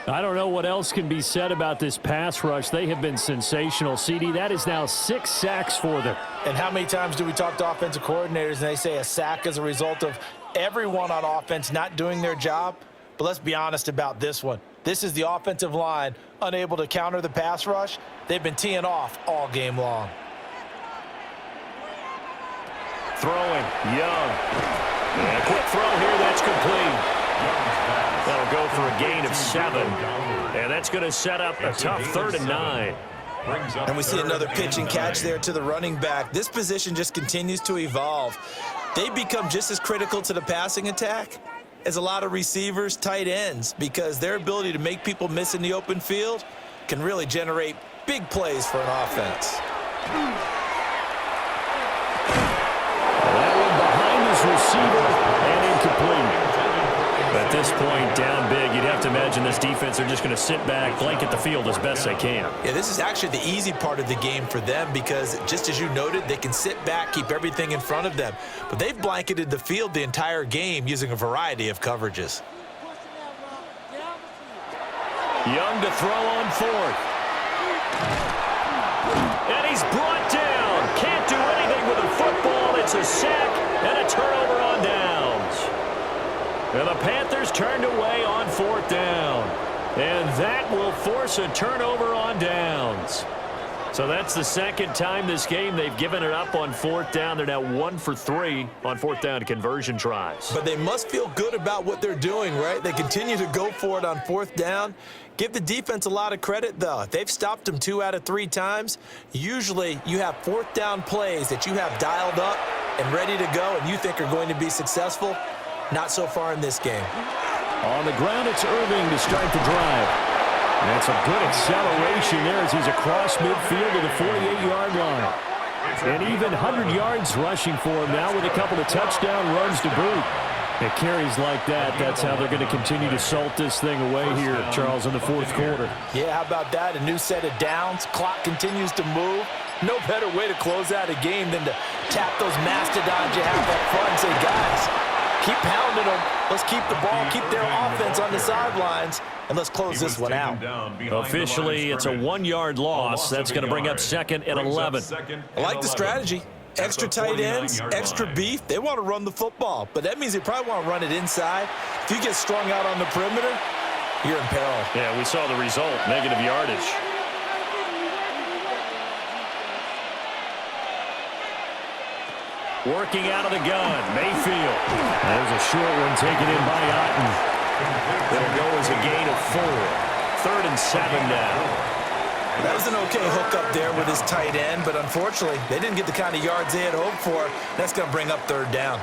I don't know what else can be said about this pass rush. They have been sensational, CD. That is now 6 sacks for them. And how many times do we talk to offensive coordinators and they say a sack is a result of everyone on offense not doing their job? But let's be honest about this one. This is the offensive line unable to counter the pass rush. They've been teeing off all game long. Throwing, Young. And a quick throw here, that's complete. That'll go for a gain of 7. And that's going to set up a tough 3rd and 9. And we see another pitch and catch there to the running back. This position just continues to evolve. They become just as critical to the passing attack as a lot of receivers, tight ends, because their ability to make people miss in the open field can really generate big plays for an offense. Receiver and incomplete. At this point, down big, you'd have to imagine this defense are just going to sit back, blanket the field as best they can. Yeah, this is actually the easy part of the game for them because, just as you noted, they can sit back, keep everything in front of them. But they've blanketed the field the entire game using a variety of coverages. Young to throw on 4th. And he's brought down. Can't do anything with a football. It's a sack and a turnover on downs. And the Panthers turned away on 4th down. And that will force a turnover on downs. So that's the second time this game they've given it up on 4th down. They're now 1 for 3 on 4th down conversion tries. But they must feel good about what they're doing, right? They continue to go for it on 4th down. Give the defense a lot of credit, though. They've stopped them 2 out of 3 times. Usually you have 4th down plays that you have dialed up, and ready to go and you think are going to be successful, not so far in this game. On the ground, it's Irving to start the drive. That's a good acceleration there as he's across midfield to the 48-yard line. And even 100 yards rushing for him now with a couple of touchdown runs to boot. It carries like that. That's how they're going to continue to salt this thing away here, Charles, in the fourth quarter. Yeah, how about that? A new set of downs. Clock continues to move. No better way to close out a game than to tap those mastodons you have up front and say, guys, keep pounding them. Let's keep the ball, keep their offense on the sidelines, and let's close this one out. Officially, it's a 1-yard loss. That's going to bring up 2nd and 11. I like the strategy. Extra tight ends, extra beef. They want to run the football, but that means they probably want to run it inside. If you get strung out on the perimeter, you're in peril. Yeah, we saw the result, negative yardage. Working out of the gun, Mayfield. There's a short one taken in by Otten. It'll go as a gain of 4. 3rd and 7 now. That was an okay hookup there with his tight end, but unfortunately, they didn't get the kind of yards they had hoped for. That's going to bring up 3rd down.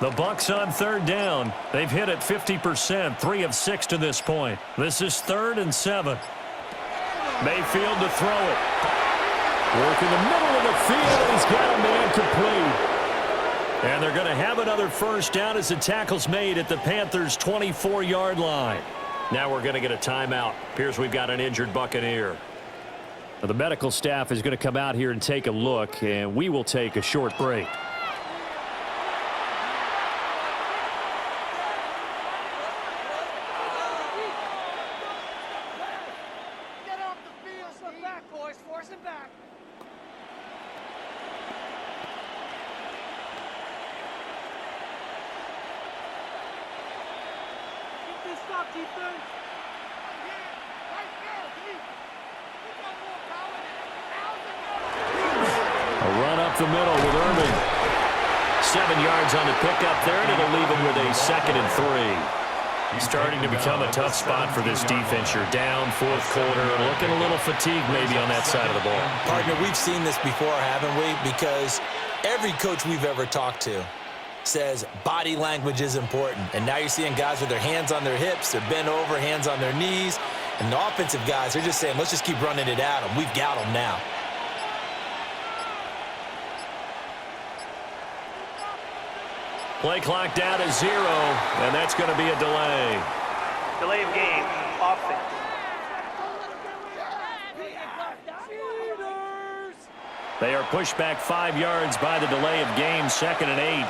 The Bucs on 3rd down. They've hit it 50%, 3 of 6 to this point. This is 3rd and 7. Mayfield to throw it. Work in the middle of the field, and he's got a man complete. And they're going to have another first down as the tackle's made at the Panthers' 24-yard line. Now we're going to get a timeout. Appears we've got an injured Buccaneer. Now the medical staff is going to come out here and take a look, and we will take a short break. Get off the field. Force him back, boys. Force him back. Get this stop, defense. Right there, Pete. You got more power than A run up the middle with Irving. 7 yards on the pickup there, and it'll leave him with a 2nd and 3. He's starting to become a tough spot for this defense. You're down, fourth quarter, looking a little fatigued maybe on that side of the ball. Partner, we've seen this before, haven't we? Because every coach we've ever talked to says body language is important. And now you're seeing guys with their hands on their hips, they're bent over, hands on their knees. And the offensive guys, they're just saying, let's just keep running it at them. We've got them now. Play clock down to 0, and that's going to be a delay. Delay of game, offense. They are pushed back 5 yards by the delay of game, 2nd and 8.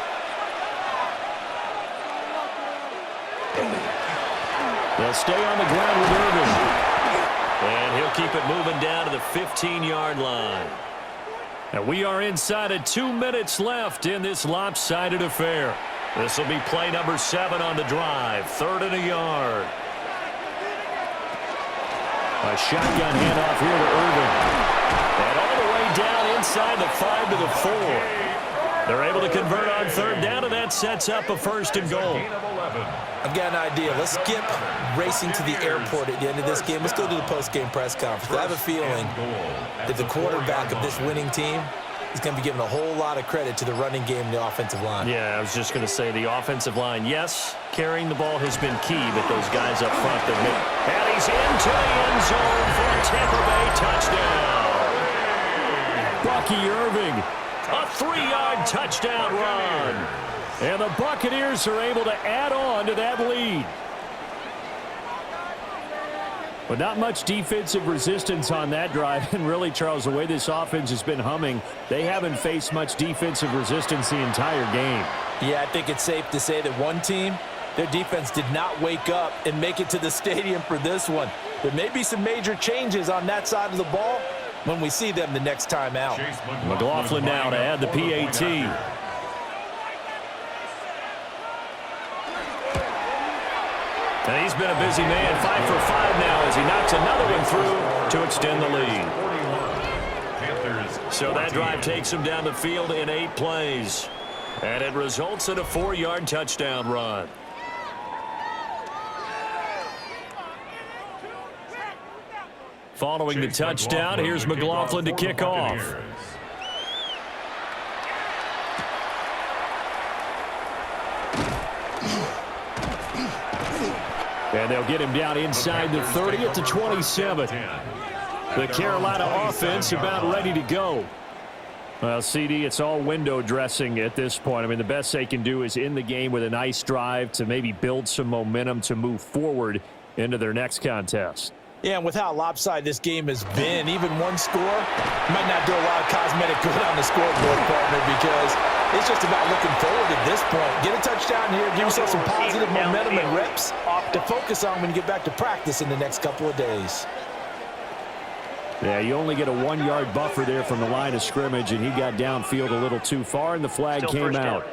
They'll stay on the ground with Irving. And he'll keep it moving down to the 15-yard line. And we are inside of 2 minutes left in this lopsided affair. This will be play number 7 on the drive. 3rd and a yard. A shotgun handoff here to Irving. And all the way down inside the 5 to the 4. They're able to convert on 3rd down, and that sets up a 1st and goal. I've got an idea. Let's skip racing to the airport at the end of this game. Let's go to the post-game press conference. I have a feeling that the quarterback of this winning team is going to be giving a whole lot of credit to the running game and the offensive line. Yeah, I was just going to say the offensive line, yes, carrying the ball has been key, but those guys up front that hit. And he's into the end zone for a Tampa Bay touchdown. Bucky Irving, a 3-yard touchdown run. And the Buccaneers are able to add on to that lead. But not much defensive resistance on that drive. And really, Charles, the way this offense has been humming, they haven't faced much defensive resistance the entire game. Yeah, I think it's safe to say that one team, their defense did not wake up and make it to the stadium for this one. There may be some major changes on that side of the ball when we see them the next time out. McLaughlin now to add the PAT. And he's been a busy man, 5 for 5 now as he knocks another one through to extend the lead. So that drive takes him down the field in 8 plays. And it results in a 4-yard touchdown run. Following the touchdown, here's McLaughlin to kick off. And they'll get him down inside the 30 at the 27. The Carolina offense about ready to go. Well, CD, it's all window dressing at this point. I mean, the best they can do is in the game with a nice drive to maybe build some momentum to move forward into their next contest. Yeah, and with how lopsided this game has been, even one score might not do a lot of cosmetic good on the scoreboard, partner, because it's just about looking forward at this point. Get a touchdown here, give yourself some positive momentum and reps to focus on when you get back to practice in the next couple of days. Yeah, you only get a 1-yard buffer there from the line of scrimmage, and he got downfield a little too far, and the flag came out.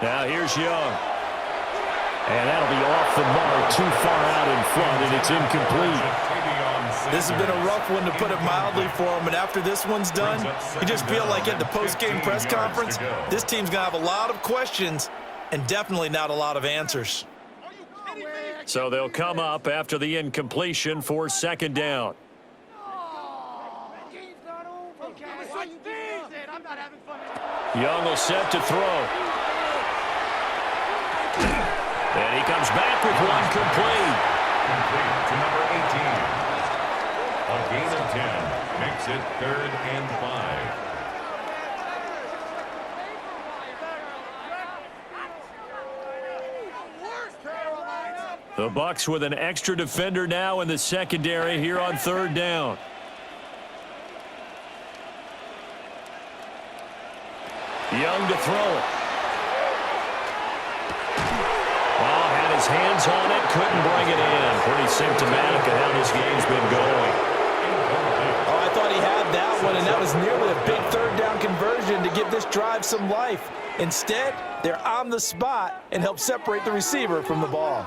Now here's Young. And that'll be off the mark, too far out in front, and it's incomplete. This has been a rough one, to put it mildly, for him. And after this one's done, you just feel like at the post-game press conference, this team's going to have a lot of questions and definitely not a lot of answers. So they'll come up after the incompletion for second down. Young will set to throw. And he comes back with one complete. Complete to number 18. A gain of 10 makes it 3rd and 5. The Bucs with an extra defender now in the secondary here on 3rd down. Young to throw it. His hands on it, couldn't bring it in. Pretty symptomatic of how this game's been going. Oh, I thought he had that one, and that was nearly a big 3rd down conversion to give this drive some life. Instead, they're on the spot and help separate the receiver from the ball.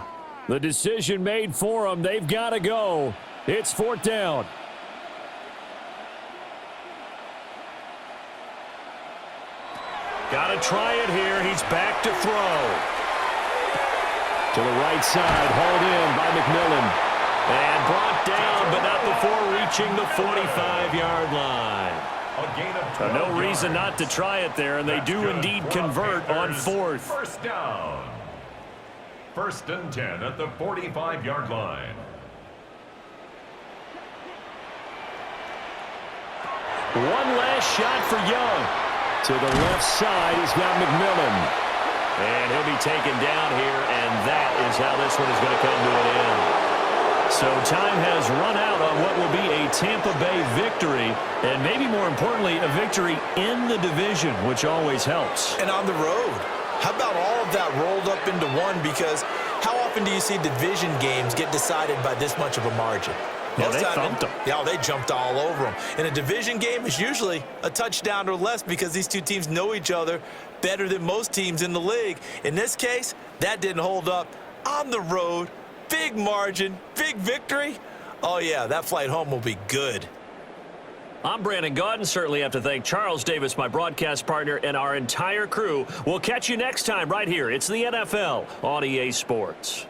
The decision made for them. They've got to go. It's 4th down. Got to try it here. He's back to throw. To the right side, hauled in by McMillan. And brought down, but not before reaching the 45-yard line. A gain of 12 No reason not to try it there, and they do indeed convert on 4th. First down. 1st and 10 at the 45-yard line. One last shot for Young. To the left side, he's got McMillan. And he'll be taken down here, and that is how this one is going to come to an end. So time has run out on what will be a Tampa Bay victory, and maybe more importantly, a victory in the division, which always helps. And on the road. How about all of that rolled up into one? Because how often do you see division games get decided by this much of a margin? Yeah, they thumped them. Yeah, they jumped all over them. In a division game, it's usually a touchdown or less because these two teams know each other better than most teams in the league. In this case, that didn't hold up. On the road, big margin, big victory. Oh, yeah, that flight home will be good. I'm Brandon Gaudin. Certainly have to thank Charles Davis, my broadcast partner, and our entire crew. We'll catch you next time right here. It's the NFL on EA Sports.